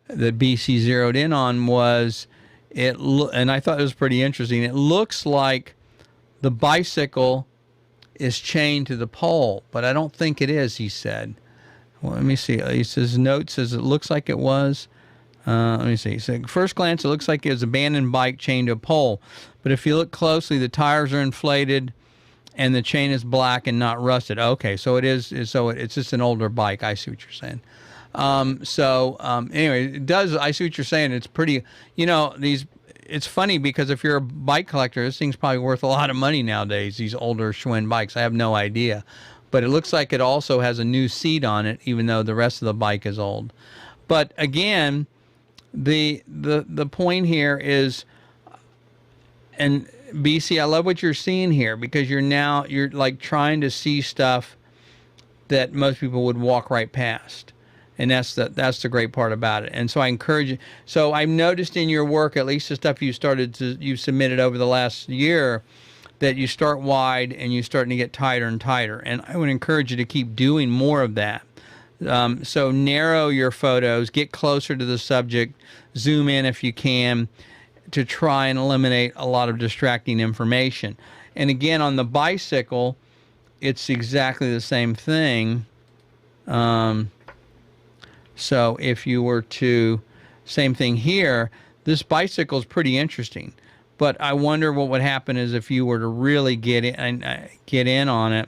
BC zeroed in on, was and I thought it was pretty interesting. It looks like the bicycle is chained to the pole, but I don't think it is, he said. Well, let me see. He says, note says it looks like it was. Let me see. So first glance, it looks like it was an abandoned bike chained to a pole. But if you look closely, the tires are inflated and the chain is black and not rusted. Okay, so it is. So it's just an older bike. I see what you're saying. Anyway, it does. I see what you're saying. It's pretty, it's funny because if you're a bike collector, this thing's probably worth a lot of money nowadays, these older Schwinn bikes. I have no idea. But it looks like it also has a new seat on it, even though the rest of the bike is old. But again, the point here is, and BC, I love what you're seeing here, because you're like trying to see stuff that most people would walk right past. And that's the great part about it. And so I encourage you. So I've noticed in your work, at least the stuff you submitted over the last year, that you start wide and you're starting to get tighter and tighter. And I would encourage you to keep doing more of that. So narrow your photos, get closer to the subject, zoom in if you can, to try and eliminate a lot of distracting information. And again, on the bicycle, it's exactly the same thing. So if you were to, same thing here, this bicycle is pretty interesting. But I wonder what would happen is if you were to really get in on it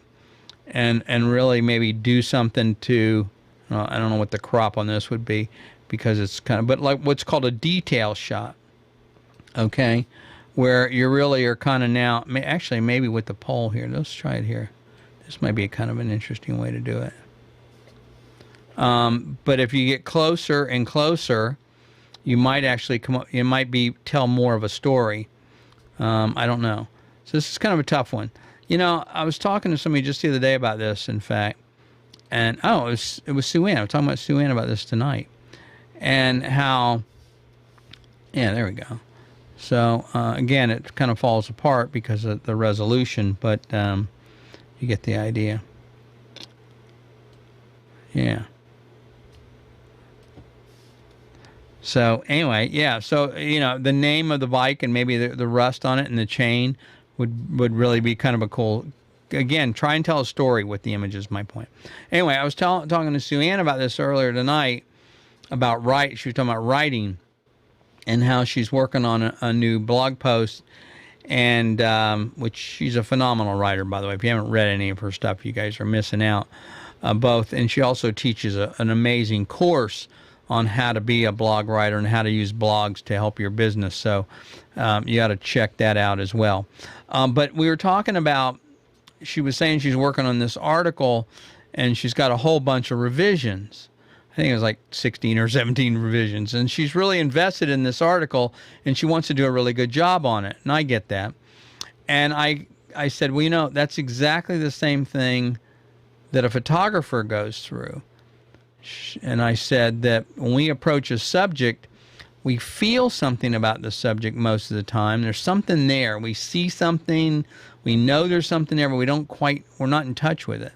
and really maybe do something to, I don't know what the crop on this would be, because it's kind of, but like what's called a detail shot, okay, where you really are kind of now, actually maybe with the pole here, let's try it here. This might be kind of an interesting way to do it. But if you get closer and closer, you might actually tell more of a story. I don't know. So this is kind of a tough one. I was talking to somebody just the other day about this, in fact, and it was Sue Ann. I was talking about Sue Ann about this tonight, and how, yeah, there we go. So again, it kind of falls apart because of the resolution, but you get the idea. Yeah. So anyway, yeah. So the name of the bike and maybe the rust on it and the chain would really be kind of a cool. Again, try and tell a story with the images. My point. Anyway, I was talking to Sue Ann about this earlier tonight about She was talking about writing and how she's working on a new blog post, and which she's a phenomenal writer, by the way. If you haven't read any of her stuff, you guys are missing out. Both, and she also teaches an amazing course on how to be a blog writer and how to use blogs to help your business. So you got to check that out as well. But we were talking about, she was saying she's working on this article and she's got a whole bunch of revisions. I think it was like 16 or 17 revisions. And she's really invested in this article and she wants to do a really good job on it. And I get that. And I said, well, that's exactly the same thing that a photographer goes through. And I said that when we approach a subject, we feel something about the subject most of the time. There's something there. We see something. We know there's something there, but we're not in touch with it.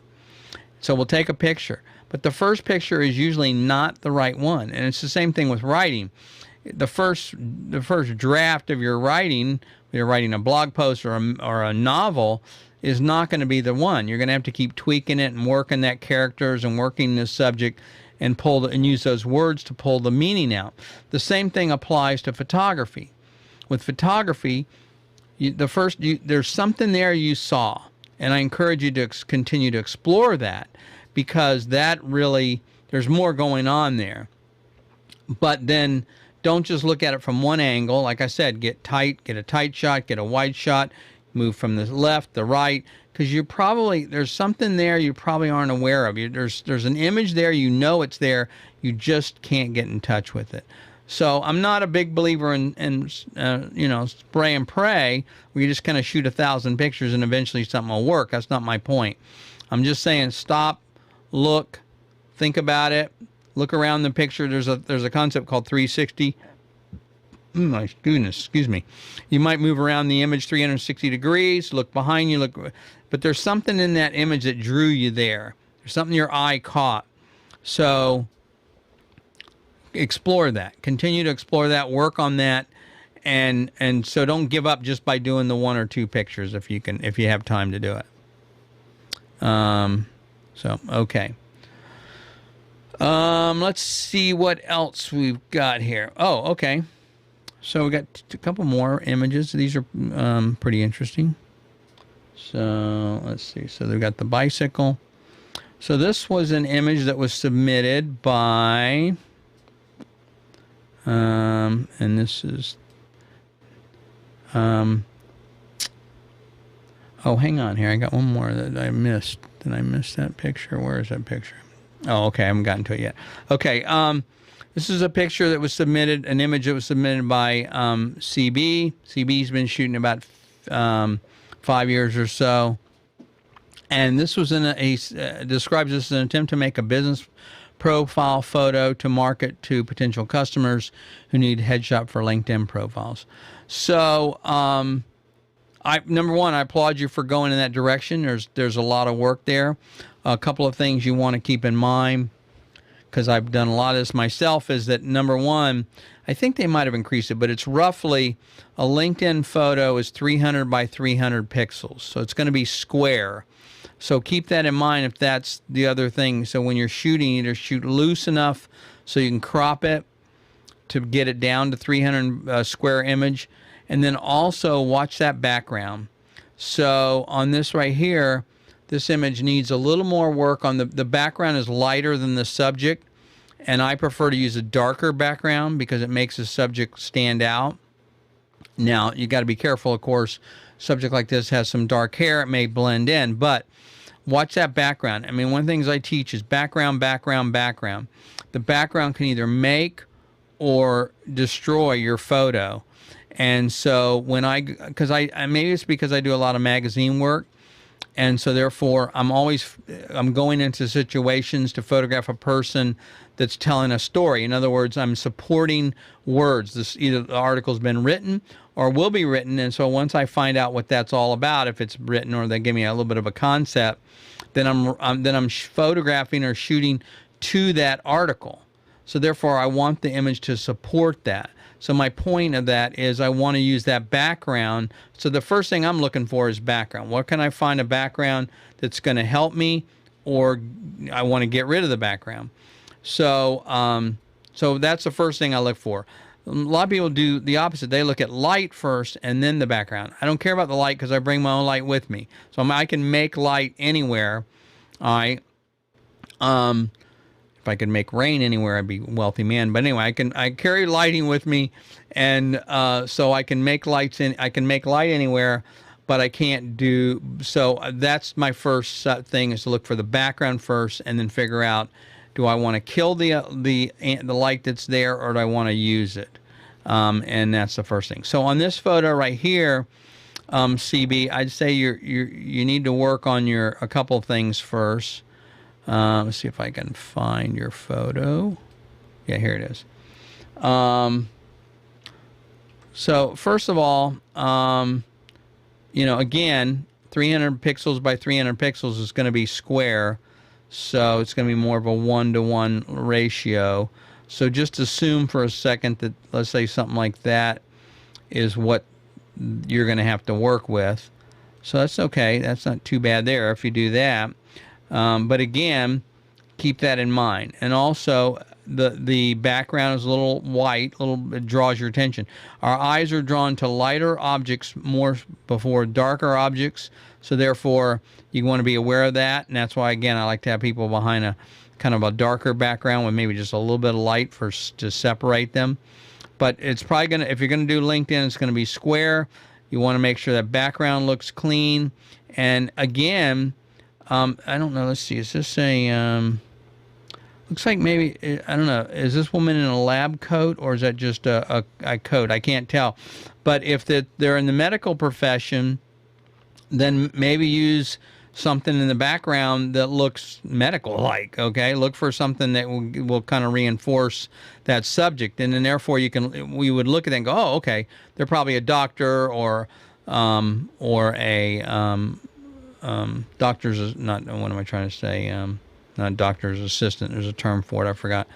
So we'll take a picture. But the first picture is usually not the right one. And it's the same thing with writing. The first draft of your writing, if you're writing a blog post or a novel, is not going to be the one. You're going to have to keep tweaking it and working that characters and working the subject and use those words to pull the meaning out. The same thing applies to photography. With photography, there's something there you saw, and I encourage you to continue to explore that, because that really, there's more going on there. But then don't just look at it from one angle. Like I said, get a tight shot, get a wide shot, move from the left, the right, because there's something there you probably aren't aware of. There's an image there, you know it's there, you just can't get in touch with it. So I'm not a big believer in spray and pray, where you just kind of shoot 1,000 pictures and eventually something will work. That's not my point. I'm just saying, stop, look, think about it, look around the picture. There's a concept called 360. My goodness, excuse me. You might move around the image 360 degrees, look behind you, but there's something in that image that drew you there. There's something your eye caught. So explore that. Continue to explore that, work on that, and so don't give up just by doing the 1 or 2 pictures if you have time to do it. Okay. Let's see what else we've got here. Oh, okay. So we got a couple more images. These are pretty interesting. So let's see. So they've got the bicycle. So this was an image that was submitted by, and this is, oh, hang on here. I got one more that I missed. Did I miss that picture? Where is that picture? Oh, okay. I haven't gotten to it yet. Okay. This is a picture that was submitted, an image that was submitted by CB. CB's been shooting about 5 years or so. And this was describes this as an attempt to make a business profile photo to market to potential customers who need headshot for LinkedIn profiles. So, number one, I applaud you for going in that direction. There's a lot of work there. A couple of things you want to keep in mind, because I've done a lot of this myself, is that number one, I think they might have increased it, but it's roughly, a LinkedIn photo is 300 by 300 pixels. So it's going to be square. So keep that in mind if that's the other thing. So when you're shooting, either shoot loose enough so you can crop it to get it down to 300 square image. And then also watch that background. So on this right here, this image needs a little more work on the background is lighter than the subject, and I prefer to use a darker background because it makes the subject stand out. Now, you got to be careful, of course. Subject like this has some dark hair, it may blend in, but watch that background. I mean, one of the things I teach is background, background, background. The background can either make or destroy your photo. And so when maybe it's because I do a lot of magazine work, and so therefore I'm going into situations to photograph a person that's telling a story. In other words, I'm supporting words. Either the article's been written or will be written, and so once I find out what that's all about, if it's written or they give me a little bit of a concept, then I'm photographing or shooting to that article. So therefore I want the image to support that. So my point of that is I want to use that background. So the first thing I'm looking for is background. What can I find a background that's going to help me, or I want to get rid of the background? So so that's the first thing I look for. A lot of people do the opposite. They look at light first and then the background. I don't care about the light because I bring my own light with me. So I can make light anywhere. If I could make rain anywhere, I'd be a wealthy man. But anyway, I carry lighting with me, and so I can make light anywhere, but I can't do so. That's my first thing, is to look for the background first, and then figure out, do I want to kill the light that's there, or do I want to use it? And that's the first thing. So on this photo right here, CB, I'd say you need to work on a couple of things first. Let's see if I can find your photo. Yeah, here it is. So first of all, again, 300 pixels by 300 pixels is going to be square. So it's going to be more of a 1-to-1 ratio. So just assume for a second that, let's say something like that is what you're going to have to work with. So that's okay. That's not too bad there if you do that. But again, keep that in mind. And also, the background is a little white, it draws your attention. Our eyes are drawn to lighter objects more before darker objects. So therefore, you want to be aware of that. And that's why, again, I like to have people behind a kind of a darker background with maybe just a little bit of light to separate them. but it's probably going to, if you're going to do LinkedIn, it's going to be square. You want to make sure that background looks clean. And again, I don't know. Let's see. Is this a, looks like maybe, I don't know. Is this woman in a lab coat or is that just a coat? I can't tell. But if they're in the medical profession, then maybe use something in the background that looks medical-like, okay? Look for something that will kind of reinforce that subject. And then therefore we would look at that and go, oh, okay, they're probably a doctor or a doctor's, not, what am I trying to say? Not doctor's assistant, there's a term for it, I forgot.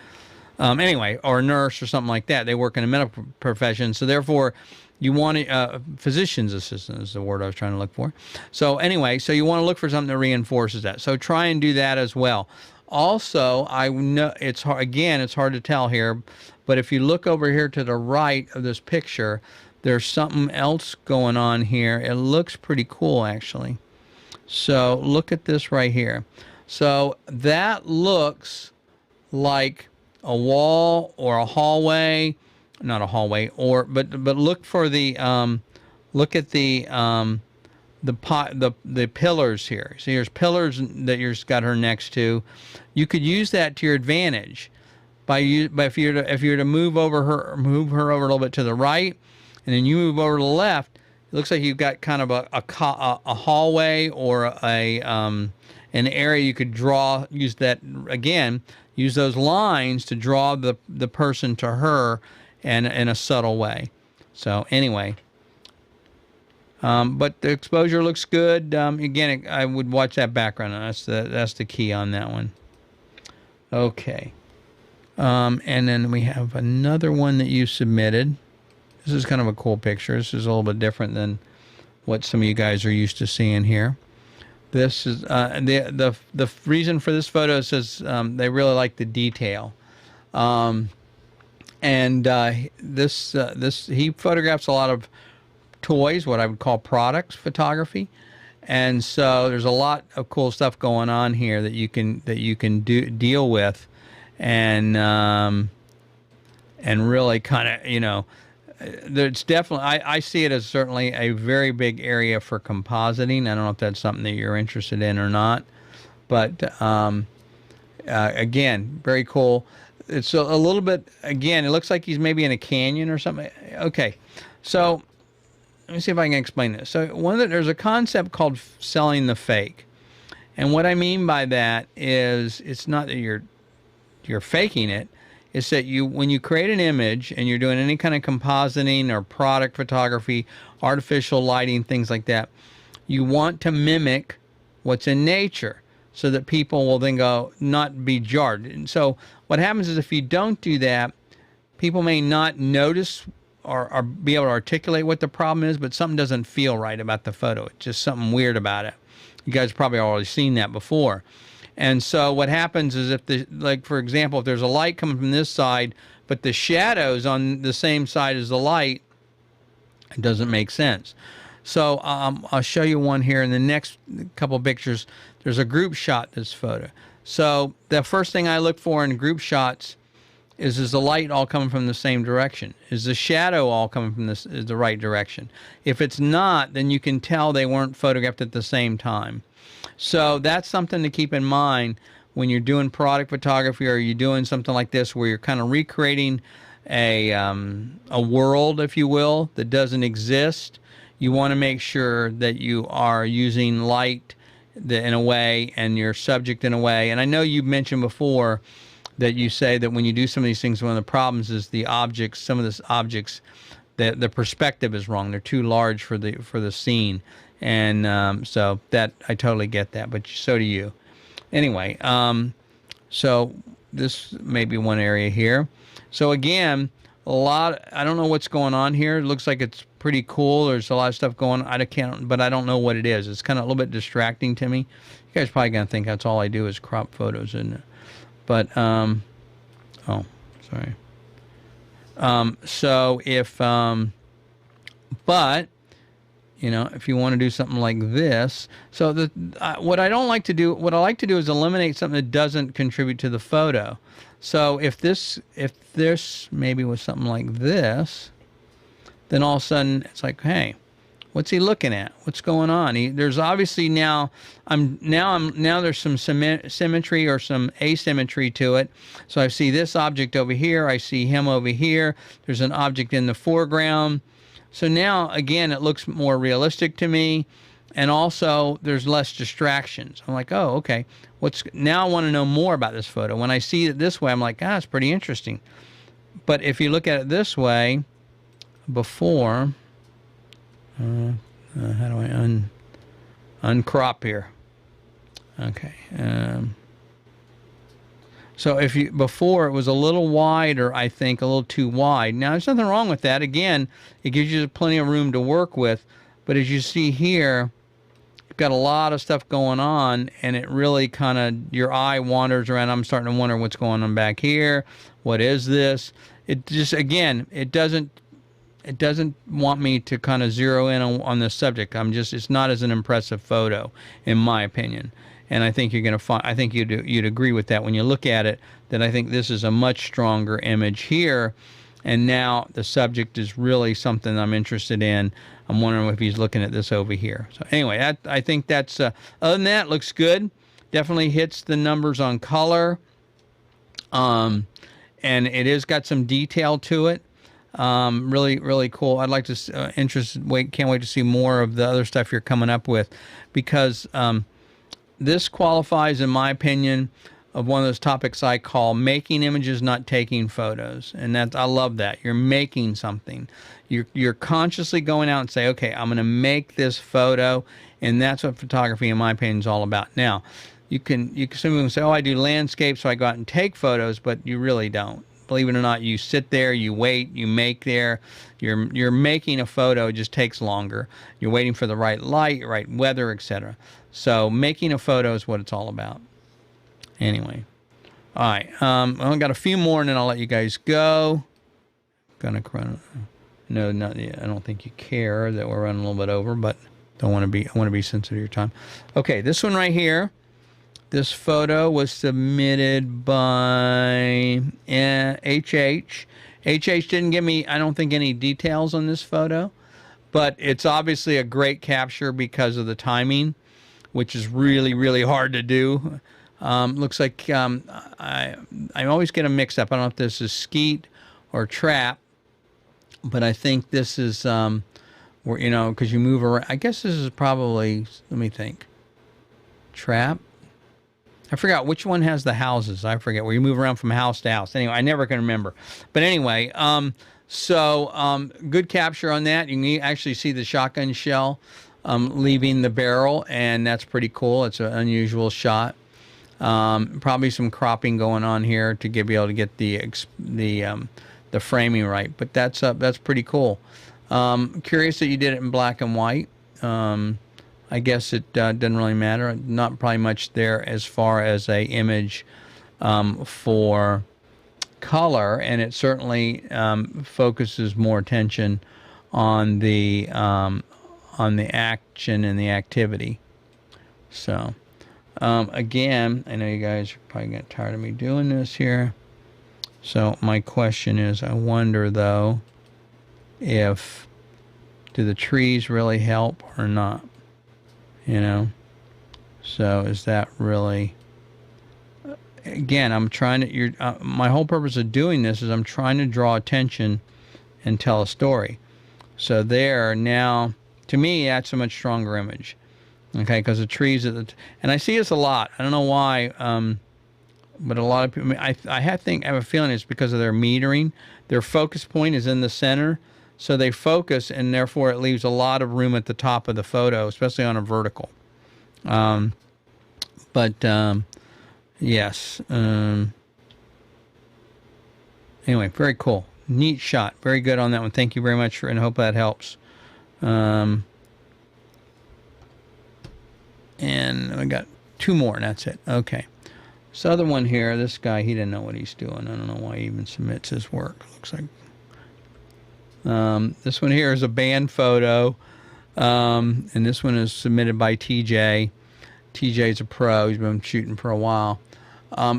Anyway, or a nurse or something like that. They work in a medical profession, so therefore you want a physician's assistant is the word I was trying to look for. So anyway, so you want to look for something that reinforces that. So try and do that as well. Also, I know it's hard, again, it's hard to tell here, but if you look over here to the right of this picture, there's something else going on here. It looks pretty cool, actually. So look at this right here. So that looks like a wall or a hallway, not a hallway, or but look for the look at the pillars here. So here's pillars that you've got her next to. You could use that to your advantage by if you were to move her over a little bit to the right, and then you move over to the left. It looks like you've got kind of a hallway or an area you could draw. Use that again. Use those lines to draw the person to her in a subtle way. So anyway, but the exposure looks good. Again, I would watch that background. That's the key on that one. Okay, and then we have another one that you submitted. This is kind of a cool picture. This is a little bit different than what some of you guys are used to seeing here. This is the reason for this photo says they really like the detail, and he photographs a lot of toys, what I would call products photography, and so there's a lot of cool stuff going on here that you can deal with, and really kind of there's definitely, I see it as certainly a very big area for compositing. I don't know if that's something that you're interested in or not, but again, very cool. It's a little bit, again, it looks like he's maybe in a canyon or something. Okay, so let me see if I can explain this. So there's a concept called selling the fake, and what I mean by that is it's not that you're faking it. Is that when you create an image and you're doing any kind of compositing or product photography, artificial lighting, things like that, you want to mimic what's in nature so that people will then not be jarred. And so what happens is if you don't do that, people may not notice or be able to articulate what the problem is, but something doesn't feel right about the photo. It's just something weird about it. You guys probably already seen that before. And so what happens is like for example, if there's a light coming from this side, but the shadow's on the same side as the light, it doesn't make sense. So I'll show you one here in the next couple pictures. There's a group shot this photo. So the first thing I look for in group shots is the light all coming from the same direction? Is the shadow all coming from the right direction? If it's not, then you can tell they weren't photographed at the same time. So that's something to keep in mind when you're doing product photography, or you're doing something like this where you're kind of recreating a world, if you will, that doesn't exist. You want to make sure that you are using light in a way and your subject in a way. And I know you mentioned before that you say that when you do some of these things, one of the problems is the objects, some of the objects, the perspective is wrong. They're too large for the scene. And so that, I totally get that, but so do you. Anyway, so this may be one area here. So again, I don't know what's going on here. It looks like it's pretty cool. There's a lot of stuff going on. But I don't know what it is. It's kind of a little bit distracting to me. You guys probably gonna think that's all I do is crop photos, isn't it? But oh, sorry. So if but if you want to do something like this, so what I like to do is eliminate something that doesn't contribute to the photo. So if this maybe was something like this, then all of a sudden it's like, hey, what's he looking at? What's going on? There's obviously now there's some symmetry or some asymmetry to it. So I see this object over here. I see him over here. There's an object in the foreground. So now again, it looks more realistic to me. And also there's less distractions. I'm like, oh, okay. Now I want to know more about this photo. When I see it this way, I'm like, it's pretty interesting. But if you look at it this way, before, how do I uncrop here? Okay. So before it was a little wider, I think a little too wide. Now there's nothing wrong with that. Again, it gives you plenty of room to work with. But as you see here, you've got a lot of stuff going on, and it really kind of, your eye wanders around. I'm starting to wonder what's going on back here. What is this? It just, again, it doesn't want me to kind of zero in on the subject. It's not as an impressive photo, in my opinion. And I think you're going to find, I think you'd agree with that when you look at it, that I think this is a much stronger image here. And now the subject is really something I'm interested in. I'm wondering if he's looking at this over here. So anyway, I think that's, other than that, looks good. Definitely hits the numbers on color. And it has got some detail to it. Really, really cool. I'd like to can't wait to see more of the other stuff you're coming up with, because this qualifies, in my opinion, of one of those topics I call making images, not taking photos. And I love that. You're making something. You're consciously going out and say, okay, I'm going to make this photo, and that's what photography, in my opinion, is all about. Now, you can say, oh, I do landscape, so I go out and take photos, but you really don't. Believe it or not, you sit there, you wait, you make there. You're making a photo. It just takes longer. You're waiting for the right light, right weather, etc. So making a photo is what it's all about. Anyway, all right. I've got a few more, and then I'll let you guys go. No, not yet. I don't think you care that we're running a little bit over, but I want to be sensitive to your time. Okay, this one right here. This photo was submitted by HH. HH didn't give me, I don't think, any details on this photo, but it's obviously a great capture because of the timing, which is really, really hard to do. Looks like I always get a mix-up. I don't know if this is skeet or trap, but I think this is, where, because you move around. I guess this is probably, let me think, trap. I forgot which one has the houses. I forget, where you move around from house to house. Anyway, I never can remember. But anyway, good capture on that. You can actually see the shotgun shell leaving the barrel, and that's pretty cool. It's an unusual shot. Probably some cropping going on here to be able to get the framing right. But that's pretty cool. Curious that you did it in black and white. I guess it doesn't really matter. Not probably much there as far as a image for color, and it certainly focuses more attention on the action and the activity. So again, I know you guys are probably getting tired of me doing this here. So my question is, I wonder though, do the trees really help or not? So is that really, again, I'm trying to, my whole purpose of doing this is I'm trying to draw attention and tell a story. So there, now, to me, that's a much stronger image. Okay, because the trees, and I see this a lot. I don't know why, but a lot of people, I have a feeling it's because of their metering. Their focus point is in the center. So they focus, and therefore it leaves a lot of room at the top of the photo, especially on a vertical. Yes. Anyway, very cool. Neat shot. Very good on that one. Thank you very much, and I hope that helps. And I got two more, and that's it. Okay. This other one here, this guy, he didn't know what he's doing. I don't know why he even submits his work. Looks like... this one here is a band photo, and this one is submitted by TJ. TJ's a pro. He's been shooting for a while.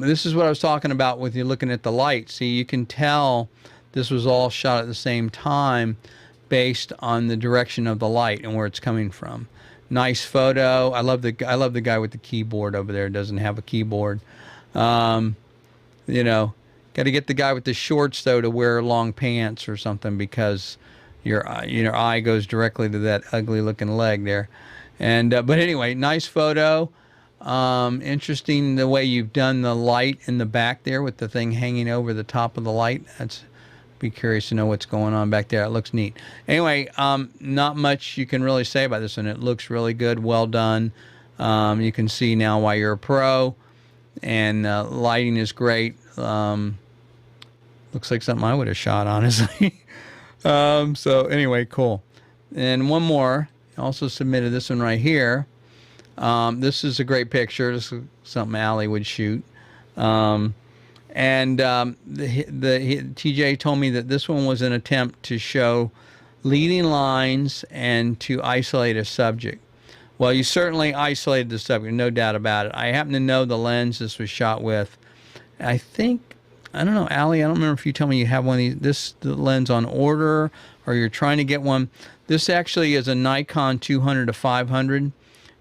This is what I was talking about with you looking at the light. See, you can tell this was all shot at the same time based on the direction of the light and where it's coming from. Nice photo. I love the guy with the keyboard over there. Doesn't have a keyboard. You know, got to get the guy with the shorts though to wear long pants or something, because your eye goes directly to that ugly looking leg there. And but anyway, nice photo. Interesting the way you've done the light in the back there with the thing hanging over the top of the light. That's, be curious to know what's going on back there. It looks neat. Anyway, not much you can really say about this one. It looks really good. Well done. You can see now why you're a pro, and lighting is great. Looks like something I would have shot, honestly. So anyway, cool. And one more. Also submitted this one right here. This is a great picture. This is something Allie would shoot. TJ told me that this one was an attempt to show leading lines and to isolate a subject. Well, you certainly isolated the subject, no doubt about it. I happen to know the lens this was shot with. I think, I don't know, Allie, I don't remember if you tell me you have one of these, the lens on order, or you're trying to get one. This actually is a Nikon 200 to 500,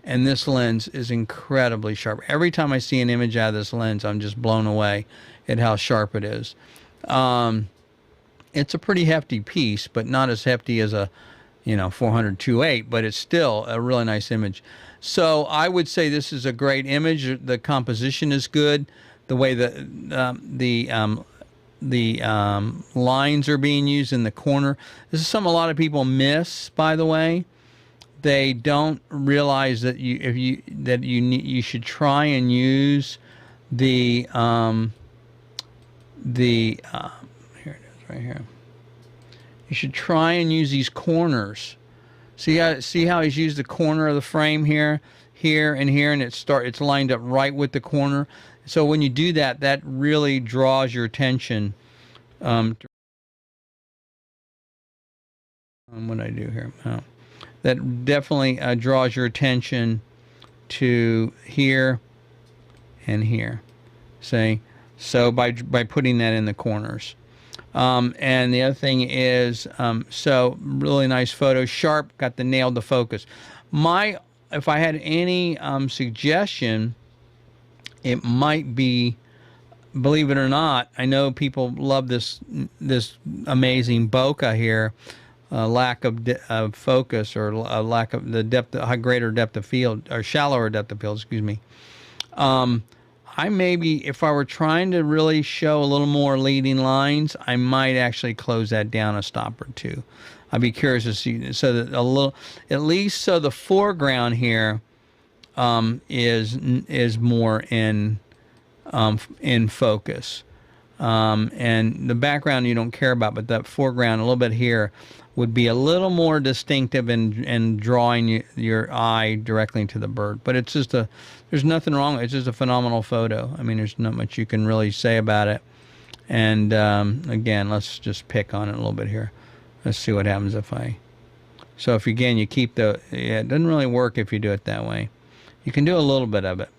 and this lens is incredibly sharp. Every time I see an image out of this lens, I'm just blown away at how sharp it is. It's a pretty hefty piece, but not as hefty as a 400 2.8, but it's still a really nice image. So I would say this is a great image. The composition is good. The way the lines are being used in the corner. This is something a lot of people miss, by the way. They don't realize that you should try and use the here it is right here. You should try and use these corners. See how he's used the corner of the frame here, and here, and it's lined up right with the corner. So when you do that, that really draws your attention. What I do here? Oh. That definitely draws your attention to here and here. See, so by putting that in the corners. And the other thing is, so really nice photo, sharp, got the nail to focus. If I had any suggestion, it might be, believe it or not, I know people love this amazing bokeh here, lack of focus, or a lack of the depth, greater depth of field, or shallower depth of field, excuse me. I maybe, if I were trying to really show a little more leading lines, I might actually close that down a stop or two. I'd be curious to see, so that a little, at least so the foreground here is more in focus, and the background you don't care about, but that foreground a little bit here would be a little more distinctive and drawing your eye directly into the bird. But it's just there's nothing wrong. It's just a phenomenal photo. I mean, there's not much you can really say about it. And again, let's just pick on it a little bit here. Let's see what happens if so if again you keep it doesn't really work if you do it that way. You can do a little bit of it,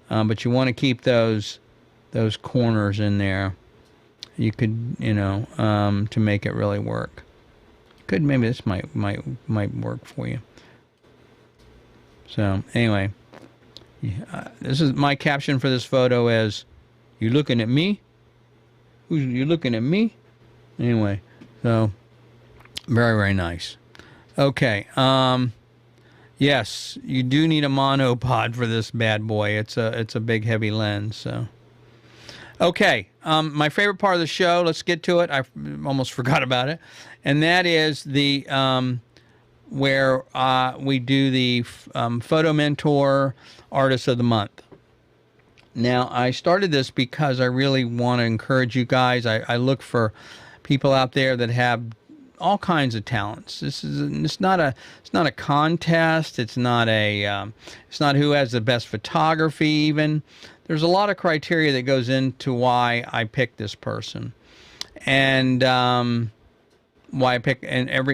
but you want to keep those corners in there. You could, to make it really work. Maybe this might work for you. So anyway, this is my caption for this photo is, "You looking at me? You looking at me?" Anyway, so very, very nice. Okay. Yes, you do need a monopod for this bad boy. It's a big, heavy lens. So, okay. My favorite part of the show. Let's get to it. I almost forgot about it, and that is the where we do the Photo Mentor Artist of the Month. Now, I started this because I really want to encourage you guys. I look for people out there that have all kinds of talents. It's not a contest. It's not who has the best photography even. There's a lot of criteria that goes into why I pick this person, and why I pick,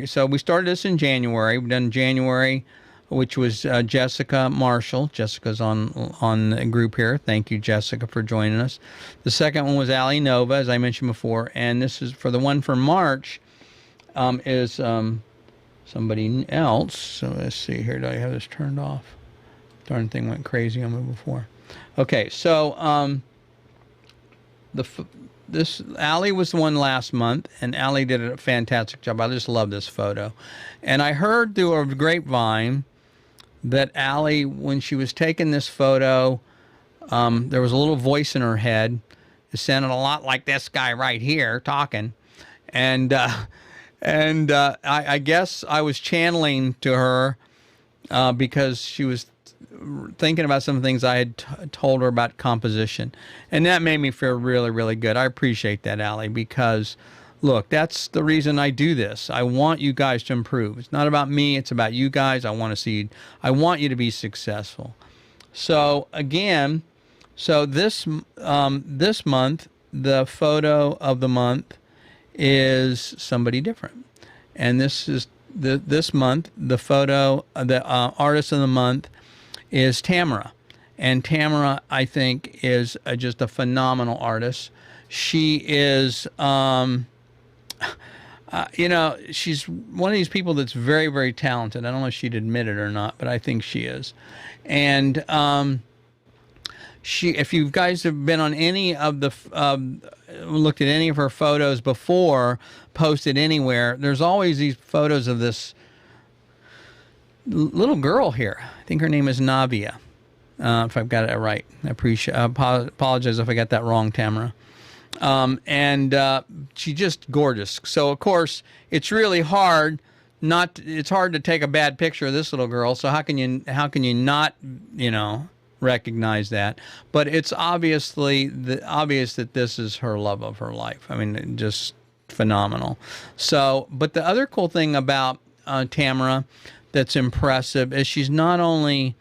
so we started this in January. We've done January. which was Jessica Marshall. Jessica's on the group here. Thank you, Jessica, for joining us. The second one was Ali Nova, as I mentioned before, and this is for the one for March. Is somebody else. So let's see here. Do I have this turned off? Darn thing went crazy on me before. Okay, so this Allie was the one last month, and Allie did a fantastic job. I just love this photo. And I heard through a grapevine that Allie, when she was taking this photo, there was a little voice in her head. It sounded a lot like this guy right here talking. And I guess I was channeling to her because she was thinking about some things I had told her about composition. And that made me feel really, really good. I appreciate that, Allie, because, look, that's the reason I do this. I want you guys to improve. It's not about me. It's about you guys. I want you to be successful. So, again, this month, the photo of the month is somebody different. And this month, the photo, the artist of the month is Tamara. And Tamara, I think, is just a phenomenal artist. She is, she's one of these people that's very, very talented. I don't know if she'd admit it or not, but I think she is. And if you guys have been on any of the, looked at any of her photos before, posted anywhere, there's always these photos of this little girl here. I think her name is Navia, if I've got it right. I apologize if I got that wrong, Tamara. And she's just gorgeous. So, of course, it's really hard it's hard to take a bad picture of this little girl. So how can you not, recognize that? But it's obvious that this is her love of her life. I mean, just phenomenal. So, but the other cool thing about Tamara that's impressive is she's not only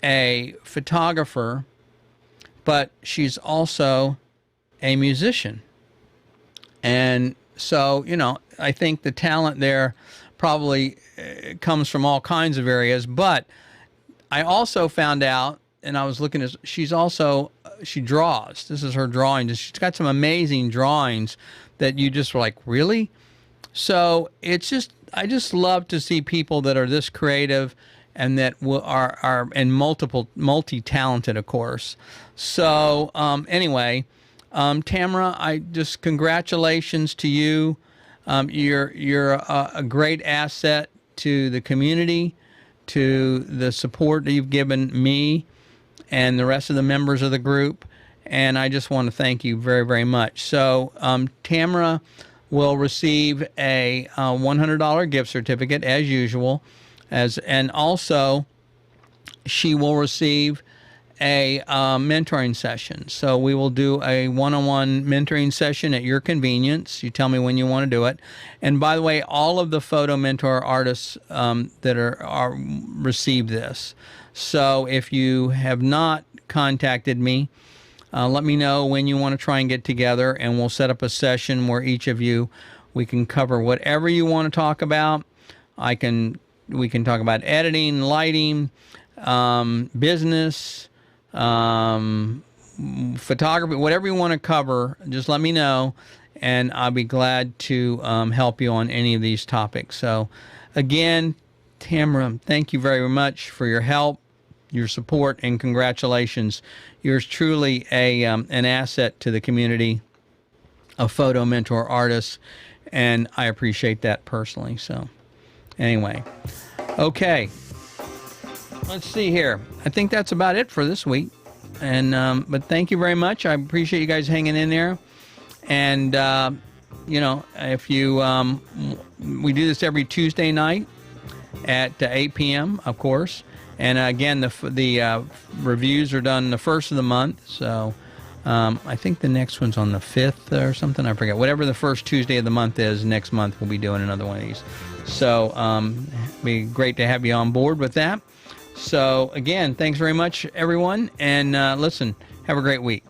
a photographer, but she's also a musician. And so, I think the talent there probably comes from all kinds of areas. But I also found out, and I was looking at, she draws. This is her drawing. She's got some amazing drawings that you just were like, really? So I just love to see people that are this creative and that are and multi-talented, of course. So anyway, Tamara, congratulations to you. You're a great asset to the community, to the support that you've given me and the rest of the members of the group. And I just want to thank you very, very much. So Tamara will receive a $100 gift certificate as usual, and also she will receive a mentoring session. So we will do a one-on-one mentoring session at your convenience. You tell me when you want to do it. And by the way, all of the photo mentor artists that are receive this. So if you have not contacted me, let me know when you want to try and get together, and we'll set up a session where each of you, we can cover whatever you want to talk about. We can talk about editing, lighting, business, photography, whatever you want to cover. Just let me know, and I'll be glad to help you on any of these topics. So, again, Tamara, thank you very much for your help, your support, and congratulations. You're truly an asset to the community of photo mentor artists, and I appreciate that personally. So anyway, okay, let's see here. I think that's about it for this week. And but thank you very much. I appreciate you guys hanging in there. And if you we do this every Tuesday night at 8 p.m. of course. And again, the reviews are done the first of the month. So I think the next one's on the 5th or something. I forget. Whatever the first Tuesday of the month is, next month we'll be doing another one of these. So it'd be great to have you on board with that. So again, thanks very much, everyone. And listen, have a great week.